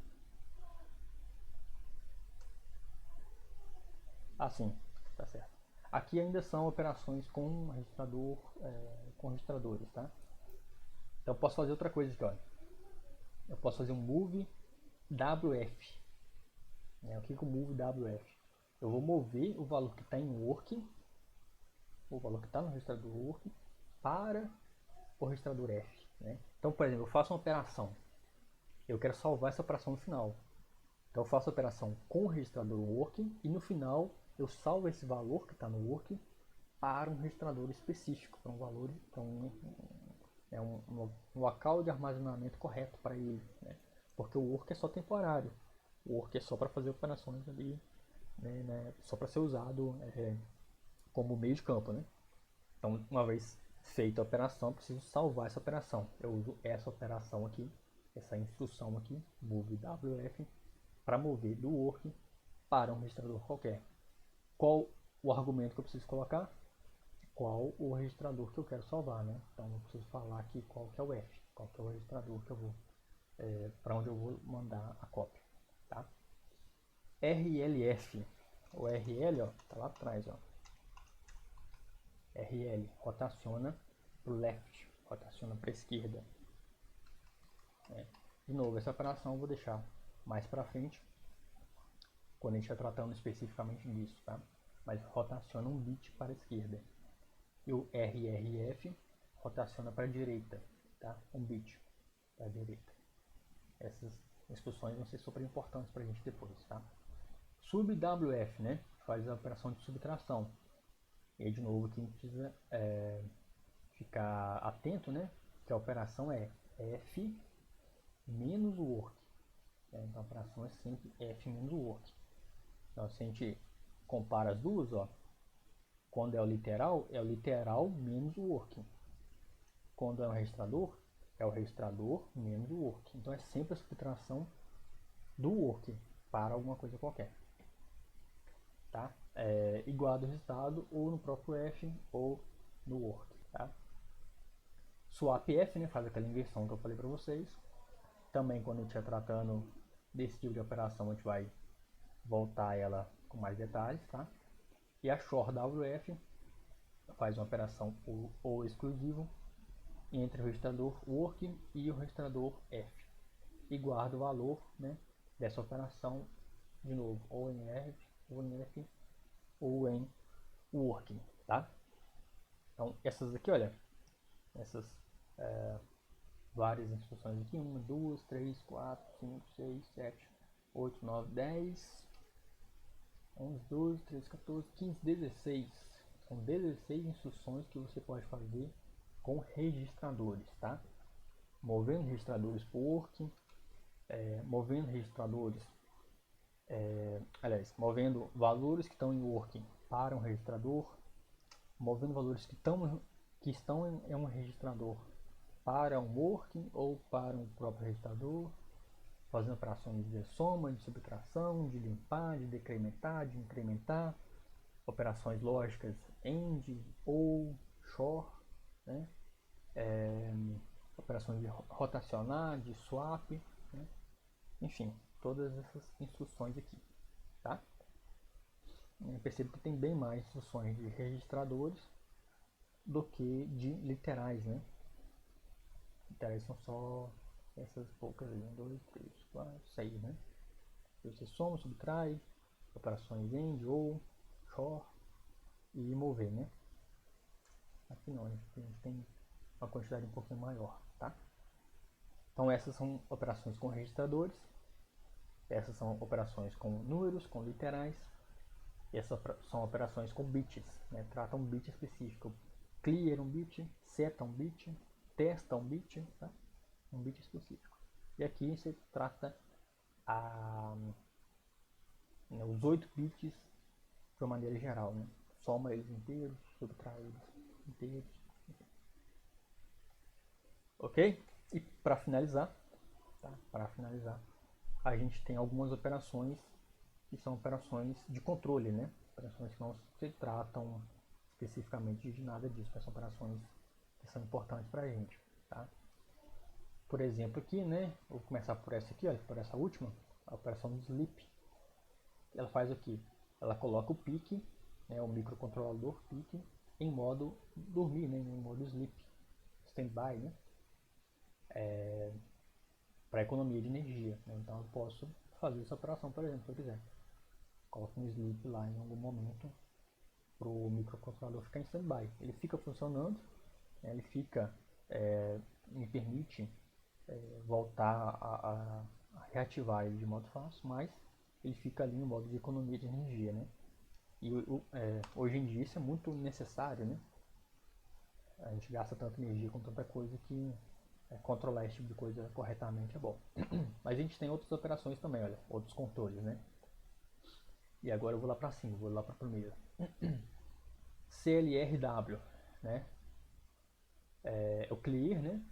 Ah, sim, tá certo. Aqui ainda são operações com registrador, com registradores, tá? Então eu posso fazer outra coisa aqui, olha. Eu posso fazer um move WF. Né? O que é o move WF? Eu vou mover o valor que está em working, o valor que está no registrador working, para o registrador F. Né? Então, por exemplo, eu faço uma operação. Eu quero salvar essa operação no final. Então eu faço a operação com o registrador working e no final eu salvo esse valor que está no working para um registrador específico, para um valor, para um local de armazenamento correto para ele, né? Porque o work é só temporário, o work é só para fazer operações ali, né, só para ser usado como meio de campo, né? Então, uma vez feita a operação, eu preciso salvar essa operação. Eu uso essa operação aqui, essa instrução aqui, move WF, para mover do work para um registrador qualquer. Qual o argumento que eu preciso colocar? Qual o registrador que eu quero salvar, né? Então eu preciso falar aqui qual que é o F, qual que é o registrador que eu vou, para onde eu vou mandar a cópia, tá? RLF, o RL, ó, tá lá atrás, ó. RL rotaciona pro left, rotaciona para esquerda. De novo, essa operação eu vou deixar mais para frente, quando a gente está tratando especificamente disso, tá? Mas rotaciona um bit para a esquerda. E o RRF rotaciona para a direita, tá? Um bit para a direita. Essas instruções vão ser super importantes para a gente depois, tá? SubWF, né? Faz a operação de subtração. E aí, de novo, aqui a gente precisa ficar atento, né? Que a operação é F menos o work. Então a operação é sempre F menos o work. Então se a gente compara as duas, ó, quando é o literal menos o working. Quando é o registrador menos o working. Então é sempre a subtração do working para alguma coisa qualquer. Tá? Igual do resultado ou no próprio F ou no work. Tá? Swap F, né, faz aquela inversão que eu falei para vocês. Também quando a gente estiver tratando desse tipo de operação, a gente vai voltar a ela com mais detalhes. Tá? E a Shor WF faz uma operação ou exclusivo entre o registrador working e o registrador F e guarda o valor, né, dessa operação de novo ou em F ou em working, tá? Então essas aqui, olha, essas várias instruções aqui, 1, 2, 3, 4, 5, 6, 7, 8, 9, 10, 11, 12, 13, 14, 15, 16. São 16 instruções que você pode fazer com registradores, tá? Movendo registradores por working, movendo registradores aliás, movendo valores que estão em working para um registrador, movendo valores que estão em um registrador para um working ou para um próprio registrador, fazendo operações de soma, de subtração, de limpar, de decrementar, de incrementar, operações lógicas AND, OR, XOR, né? Operações de rotacionar, de swap, né? Enfim, todas essas instruções aqui, tá? Eu percebo que tem bem mais instruções de registradores do que de literais, né? Literais são só essas poucas aí, 1, 2, 3, 4, 6, né? Você soma, subtrai, operações AND, OR, XOR e mover, né? Aqui não, a gente tem uma quantidade um pouquinho maior, tá? Então essas são operações com registradores, essas são operações com números, com literais, e essas são operações com bits, né? Trata um bit específico, clear um bit, seta um bit, testa um bit, tá? Um bit específico. E aqui você trata os 8 bits de uma maneira geral, né? Soma eles inteiros, subtrai eles inteiros, enfim. Ok? E para finalizar, tá? Para finalizar, a gente tem algumas operações que são operações de controle, né? Operações que não se tratam especificamente de nada disso, mas são operações que são importantes para a gente, tá? Por exemplo aqui, né? Vou começar por essa aqui, ó, por essa última, a operação do sleep. Ela faz o que? Ela coloca o pique, né, o microcontrolador pique, em modo dormir, né, em modo sleep, standby, né? Para economia de energia, né? Então eu posso fazer essa operação, por exemplo, se eu quiser. Coloco um sleep lá em algum momento para o microcontrolador ficar em standby. Ele fica funcionando, né? Ele fica, me permite voltar a reativar ele de modo fácil, mas ele fica ali em modo de economia de energia, né? E hoje em dia isso é muito necessário, né? A gente gasta tanta energia com tanta coisa que controlar esse tipo de coisa corretamente é bom. Mas a gente tem outras operações também, olha, outros controles, né? E agora eu vou lá para cima, vou lá para a primeira. CLRW, né? É o clear, né?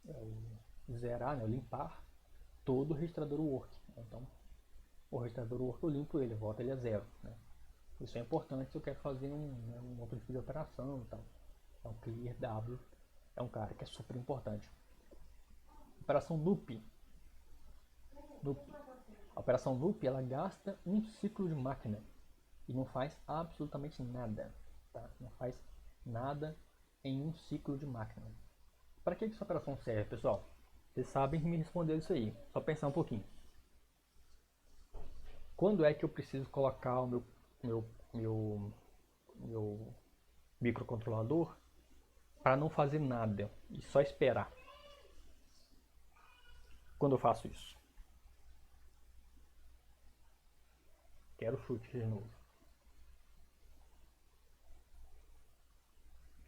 É o zerar, né? O limpar todo o registrador work. Então, o registrador work eu limpo ele, volto ele a zero, né? Isso é importante se eu quero fazer um outro tipo de operação e tal. Então, clear W é um cara que é super importante. Operação NUP. A operação NUP ela gasta um ciclo de máquina e não faz absolutamente nada, tá? Não faz nada em um ciclo de máquina. Para que essa operação serve, pessoal? Vocês sabem me responder isso aí. Só pensar um pouquinho. Quando é que eu preciso colocar o meu microcontrolador para não fazer nada e só esperar? Quando eu faço isso? Quero chute de novo.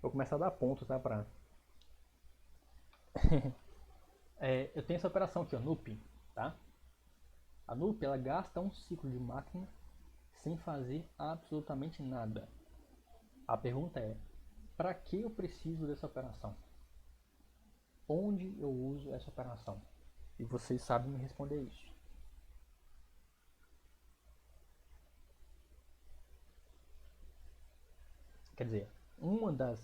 Vou começar a dar pontos, tá? Eu tenho essa operação aqui, ó, NUP, tá? A NUP ela gasta um ciclo de máquina sem fazer absolutamente nada. A pergunta é: para que eu preciso dessa operação? Onde eu uso essa operação? E vocês sabem me responder isso. Quer dizer, uma das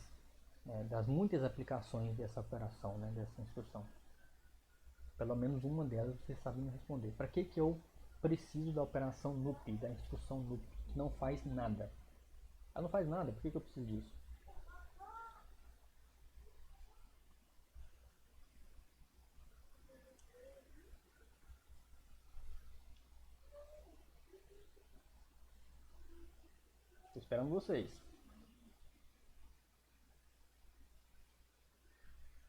muitas aplicações dessa operação, né, dessa instrução, pelo menos uma delas vocês sabem me responder. Para que eu preciso da operação NUP, da instrução NUP, que não faz nada? Ela não faz nada, por que eu preciso disso? Estou esperando vocês.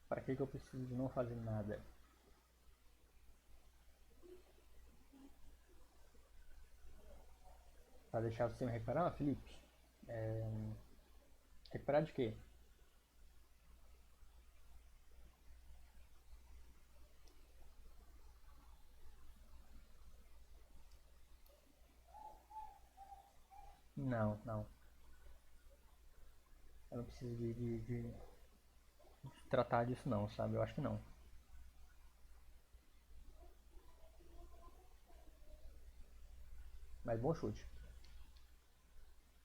Para que eu preciso de não fazer nada? Para deixar o sistema recuperar? Ah, Felipe, recuperar de quê? Não, não. Eu não preciso de tratar disso não, sabe? Eu acho que não. Mas bom chute.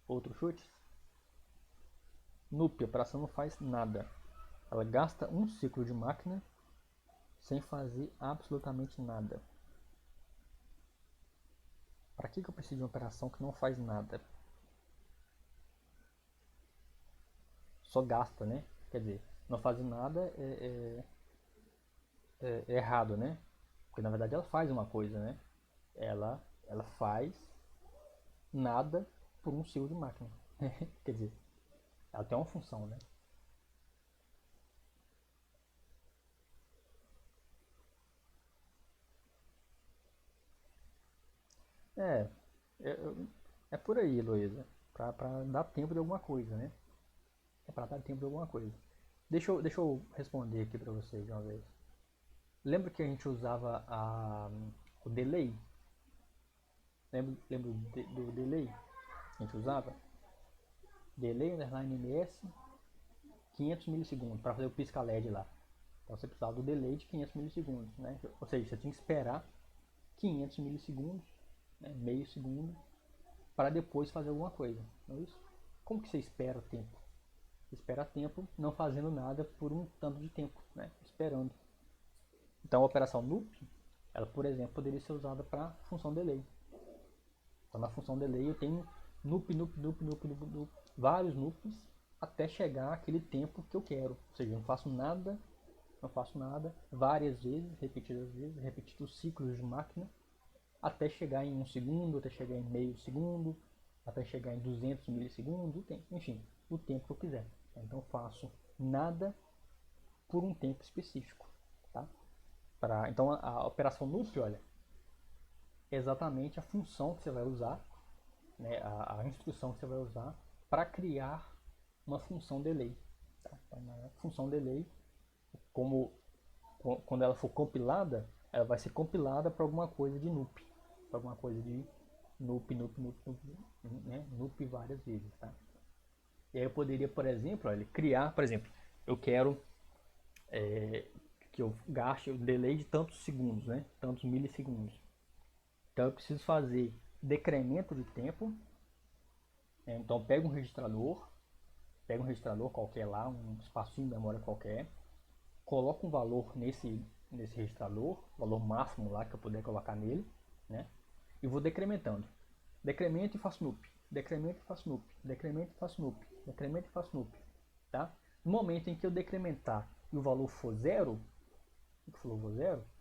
Outro chute. Nupe, a operação não faz nada. Ela gasta um ciclo de máquina sem fazer absolutamente nada. Para que eu preciso de uma operação que não faz nada? Só gasta, né? Quer dizer, não fazer nada é errado, né? Porque na verdade ela faz uma coisa, né? Ela faz nada por um ciclo de máquina. Quer dizer, ela tem uma função, né? É, é, é por aí, Heloísa. Pra dar tempo de alguma coisa, né? É pra dar tempo de alguma coisa. Deixa eu responder aqui pra vocês de uma vez. Lembra que a gente usava o delay? Lembra do delay? A gente usava? Delay underline ms 500 milissegundos para fazer o pisca LED lá. Então você precisava do delay de 500 milissegundos, né? Ou seja, você tinha que esperar 500 milissegundos, né? Meio segundo, para depois fazer alguma coisa, não é isso? Como que você espera tempo? Você espera tempo não fazendo nada por um tanto de tempo, né? Esperando. Então a operação loop, ela por exemplo poderia ser usada para função delay. Então na função delay eu tenho loop, vários loops até chegar aquele tempo que eu quero. Ou seja, eu não faço nada várias vezes, repetidos ciclos de máquina, até chegar em um segundo, até chegar em meio segundo, até chegar em 200 milissegundos, enfim, o tempo que eu quiser. Então eu faço nada por um tempo específico. Tá? Então a operação loop, olha, é exatamente a função que você vai usar, né, a instrução que você vai usar para criar uma função delay. Tá? Então, a função delay, como quando ela for compilada, ela vai ser compilada para alguma coisa de NUP, para alguma coisa de NUP, né? NUP várias vezes, tá? E aí eu poderia, por exemplo, olha, criar, por exemplo, eu quero que eu gaste o delay de tantos segundos, né? Tantos milissegundos. Então eu preciso fazer decremento de tempo. Né? Então eu pego um registrador qualquer lá, um espacinho de memória qualquer, coloco um valor nesse registrador, valor máximo lá que eu puder colocar nele, né? E vou decrementando. Decremento e faço loop. Decremento e faço loop. Decremento e faço loop. Decremento e faço loop. Tá? No momento em que eu decrementar e o valor for zero,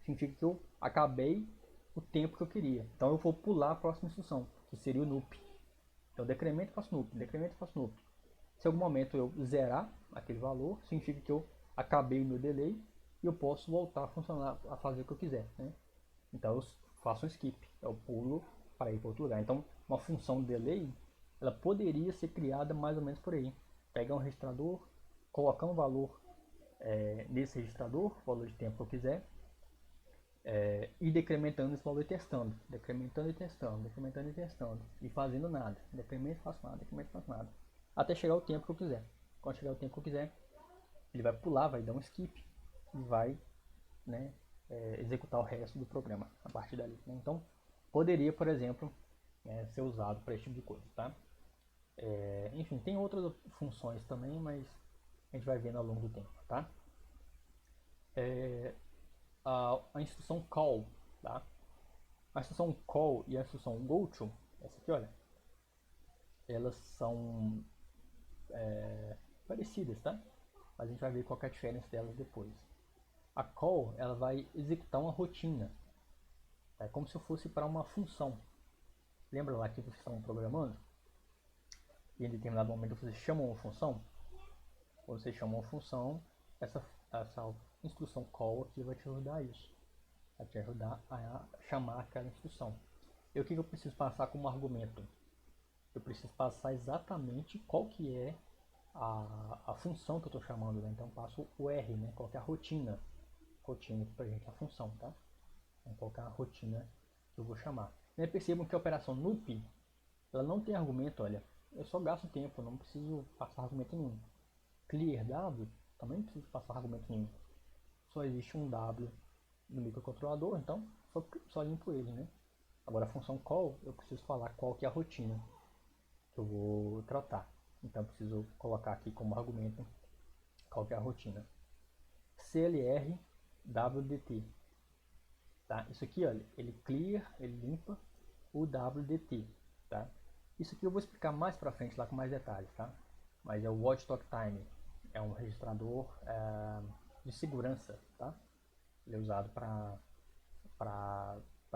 significa que eu acabei o tempo que eu queria. Então eu vou pular a próxima instrução, que seria o loop. Então decremento e faço loop. Decremento e faço loop. Se em algum momento eu zerar aquele valor, significa que eu acabei o meu delay e eu posso voltar a funcionar, a fazer o que eu quiser. Né? Então eu faço um skip, eu pulo para ir para outro lugar. Então uma função delay, ela poderia ser criada mais ou menos por aí. Pegar um registrador, colocar um valor nesse registrador, o valor de tempo que eu quiser, e decrementando esse valor e testando, decrementando e testando, decrementando e testando, e fazendo nada, decremento faço nada, decremento faço nada, até chegar o tempo que eu quiser. Quando chegar o tempo que eu quiser, ele vai pular, vai dar um skip e vai, né, executar o resto do programa a partir dali. Né? Então, poderia, por exemplo, ser usado para esse tipo de coisa, tá? Enfim, tem outras funções também, mas a gente vai vendo ao longo do tempo, tá? A instrução call, tá? A instrução call e a instrução goto, essa aqui, olha, elas são parecidas, tá? Mas a gente vai ver qual é a diferença delas depois. A call, ela vai executar uma rotina, é como se fosse para uma função. Lembra lá que vocês estavam programando? E em determinado momento vocês chamam uma função? Quando você chama uma função, essa instrução call aqui vai te ajudar a isso. Vai te ajudar a chamar aquela instrução. E o que eu preciso passar como argumento? Eu preciso passar exatamente qual que é a função que eu estou chamando. Né? Então passo o R, né? Qual que é a rotina. Rotina aqui pra gente, a função, tá? Vamos colocar a rotina que eu vou chamar. E percebam que a operação loop, ela não tem argumento, olha, eu só gasto tempo, não preciso passar argumento nenhum. Clear W, também não preciso passar argumento nenhum. Só existe um W no microcontrolador, então só limpo ele, né? Agora a função call, eu preciso falar qual que é a rotina que eu vou tratar. Então eu preciso colocar aqui como argumento qual que é a rotina. CLR WDT. Tá? Isso aqui, olha, ele clear, ele limpa o WDT. Tá? Isso aqui eu vou explicar mais pra frente lá com mais detalhes, tá? Mas é o Watch Talk Time. É um registrador de segurança, tá? Ele é usado para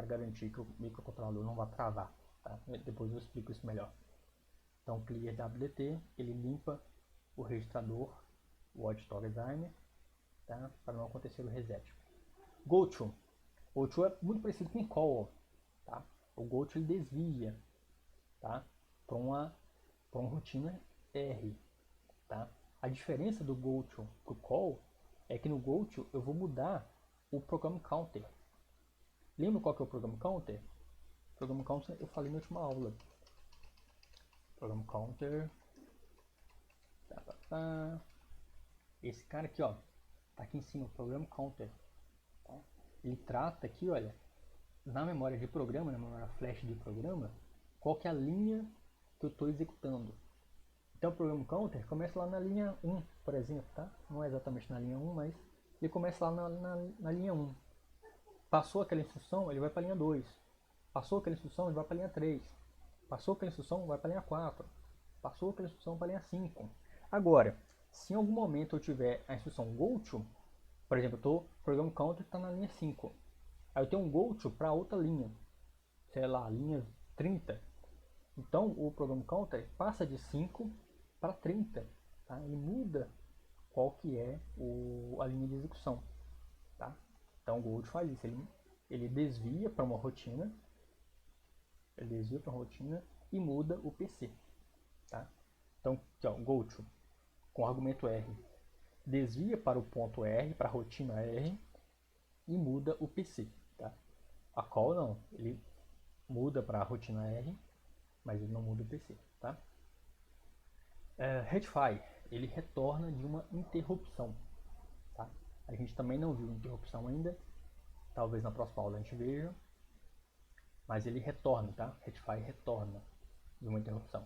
garantir que o microcontrolador não vai travar, tá? Depois eu explico isso melhor. Então, clear WDT, ele limpa o registrador Watchdog Timer, tá? Para não acontecer o reset. GoTo. GoTo é muito parecido com call, tá? O GoTo ele desvia, tá? Para uma rotina R, tá? A diferença do GoTo para o call é que no GoTo eu vou mudar o Program Counter. Lembra qual que é o Program Counter? O Program Counter eu falei na última aula. Program Counter. Esse cara aqui, ó, tá aqui em cima, o Program Counter. Tá? Ele trata aqui, olha, na memória de programa, na memória flash de programa, qual que é a linha que eu estou executando. Então o Program Counter começa lá na linha 1, por exemplo, tá? Não é exatamente na linha 1, mas ele começa lá na linha 1. Passou aquela instrução, ele vai para a linha 2. Passou aquela instrução, ele vai para a linha 3. Passou aquela instrução, vai para a linha 4. Passou aquela instrução para a linha 5. Agora, se em algum momento eu tiver a instrução GoTo, por exemplo, o Program Counter está na linha 5. Aí eu tenho um GoTo para outra linha, sei lá, linha 30. Então o Program Counter passa de 5 para 30. Tá? Ele muda qual que é a linha de execução. Tá? Então o GoTo faz isso, ele desvia para uma rotina, e muda o PC. Tá? Então aqui, ó, GoTo com o argumento R desvia para o ponto R, para a rotina R, e muda o PC. Tá? A call não, ele muda para a rotina R, mas ele não muda o PC. Tá? Retry, ele retorna de uma interrupção. Tá? A gente também não viu interrupção ainda, talvez na próxima aula a gente veja, mas ele retorna, tá? Retry retorna de uma interrupção.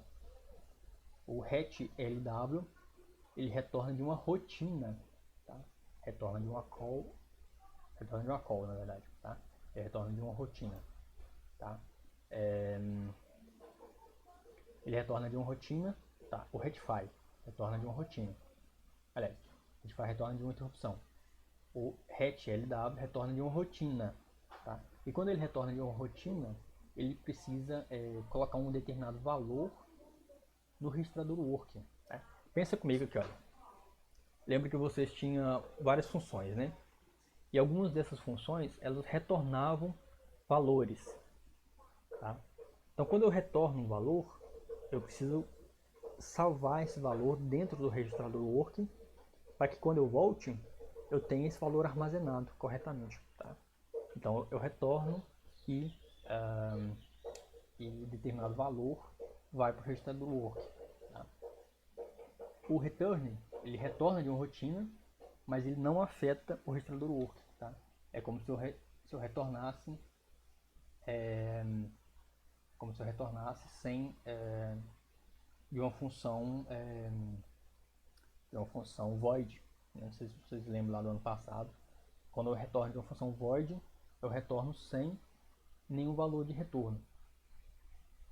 O RET-LW, ele retorna de uma rotina, tá? Retorna de uma call, na verdade, tá? Ele retorna de uma rotina, tá? Ele retorna de uma rotina, tá? O Retry retorna de uma rotina. Aliás, o Retry retorna de uma interrupção. O RET-LW retorna de uma rotina, tá? E quando ele retorna de uma rotina, ele precisa colocar um determinado valor no registrador working. Tá? Pensa comigo aqui, olha. Lembra que vocês tinham várias funções, né? E algumas dessas funções, elas retornavam valores. Tá? Então, quando eu retorno um valor, eu preciso salvar esse valor dentro do registrador working, para que quando eu volte, eu tenha esse valor armazenado corretamente. Tá? Então, eu retorno e determinado valor vai para o registrador working. Tá? O return, ele retorna de uma rotina, mas ele não afeta o registrador working. Tá? É como se eu retornasse sem de uma função void. Não sei se vocês lembram lá do ano passado. Quando eu retorno de uma função void, eu retorno sem nenhum valor de retorno.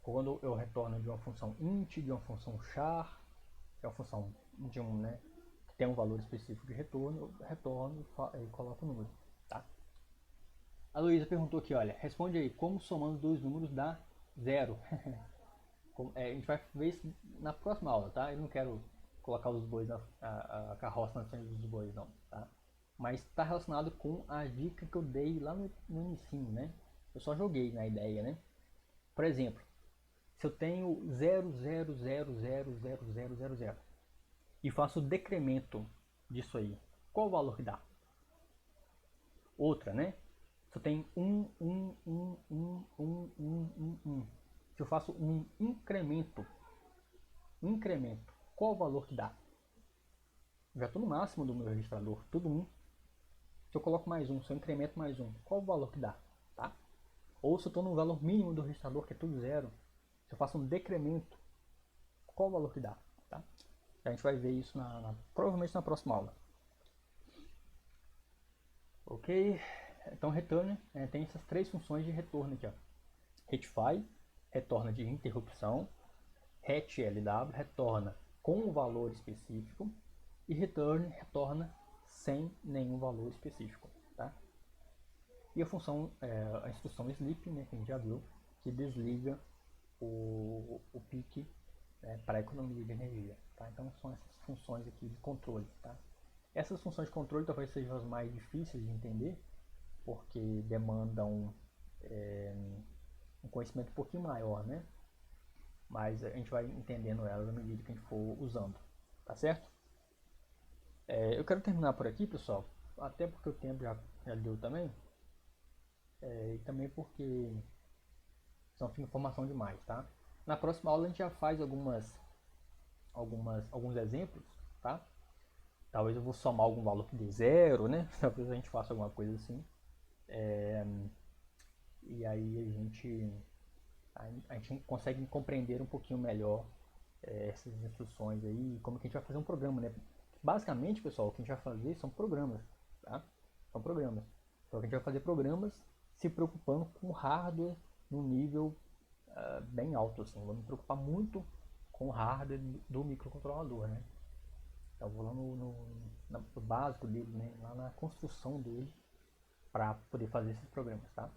Quando eu retorno de uma função int, de uma função char, que é uma função de que tem um valor específico de retorno, eu retorno e coloco o número. Tá? A Luísa perguntou aqui, olha, responde aí, como somando dois números dá zero? A gente vai ver isso na próxima aula, tá? Eu não quero colocar os bois a carroça na frente dos bois, não, tá? Mas está relacionado com a dica que eu dei lá no inicinho, né? Eu só joguei na ideia, né? Por exemplo, se eu tenho 0,0000000 e faço o decremento disso aí, qual o valor que dá? Outra, né? Se eu tenho 1. Se eu faço um incremento, qual o valor que dá? Já estou no máximo do meu registrador, tudo 1. Se eu coloco mais um, se eu incremento mais um, qual o valor que dá? Tá? Ou se eu estou no valor mínimo do registrador, que é tudo 0, se eu faço um decremento, qual o valor que dá? Tá? A gente vai ver isso provavelmente na próxima aula. Ok? Então return tem essas 3 funções de retorno aqui. Ó. Retify, retorna de interrupção. RetLW, retorna com um valor específico. E return, retorna sem nenhum valor específico. Tá? E a função, a instrução sleep, né, que a gente já viu, que desliga o pique para economia de energia. Tá? Então são essas funções aqui de controle. Tá? Essas funções de controle talvez sejam as mais difíceis de entender, porque demandam um conhecimento um pouquinho maior, né? Mas a gente vai entendendo elas à medida que a gente for usando, tá certo? Eu quero terminar por aqui, pessoal, até porque o tempo já deu também, e também porque senão fica informação demais, tá? Na próxima aula a gente já faz alguns exemplos, tá? Talvez eu vou somar algum valor que dê 0, né? Talvez a gente faça alguma coisa assim. E aí a gente consegue compreender um pouquinho melhor essas instruções aí, como que a gente vai fazer um programa, né? Basicamente, pessoal, o que a gente vai fazer são programas, tá? São programas. Então a gente vai fazer programas se preocupando com o hardware no nível bem alto, assim. Vou me preocupar muito com o hardware do microcontrolador, né? Então eu vou lá no básico dele, né? Lá na construção dele, para poder fazer esses programas, tá?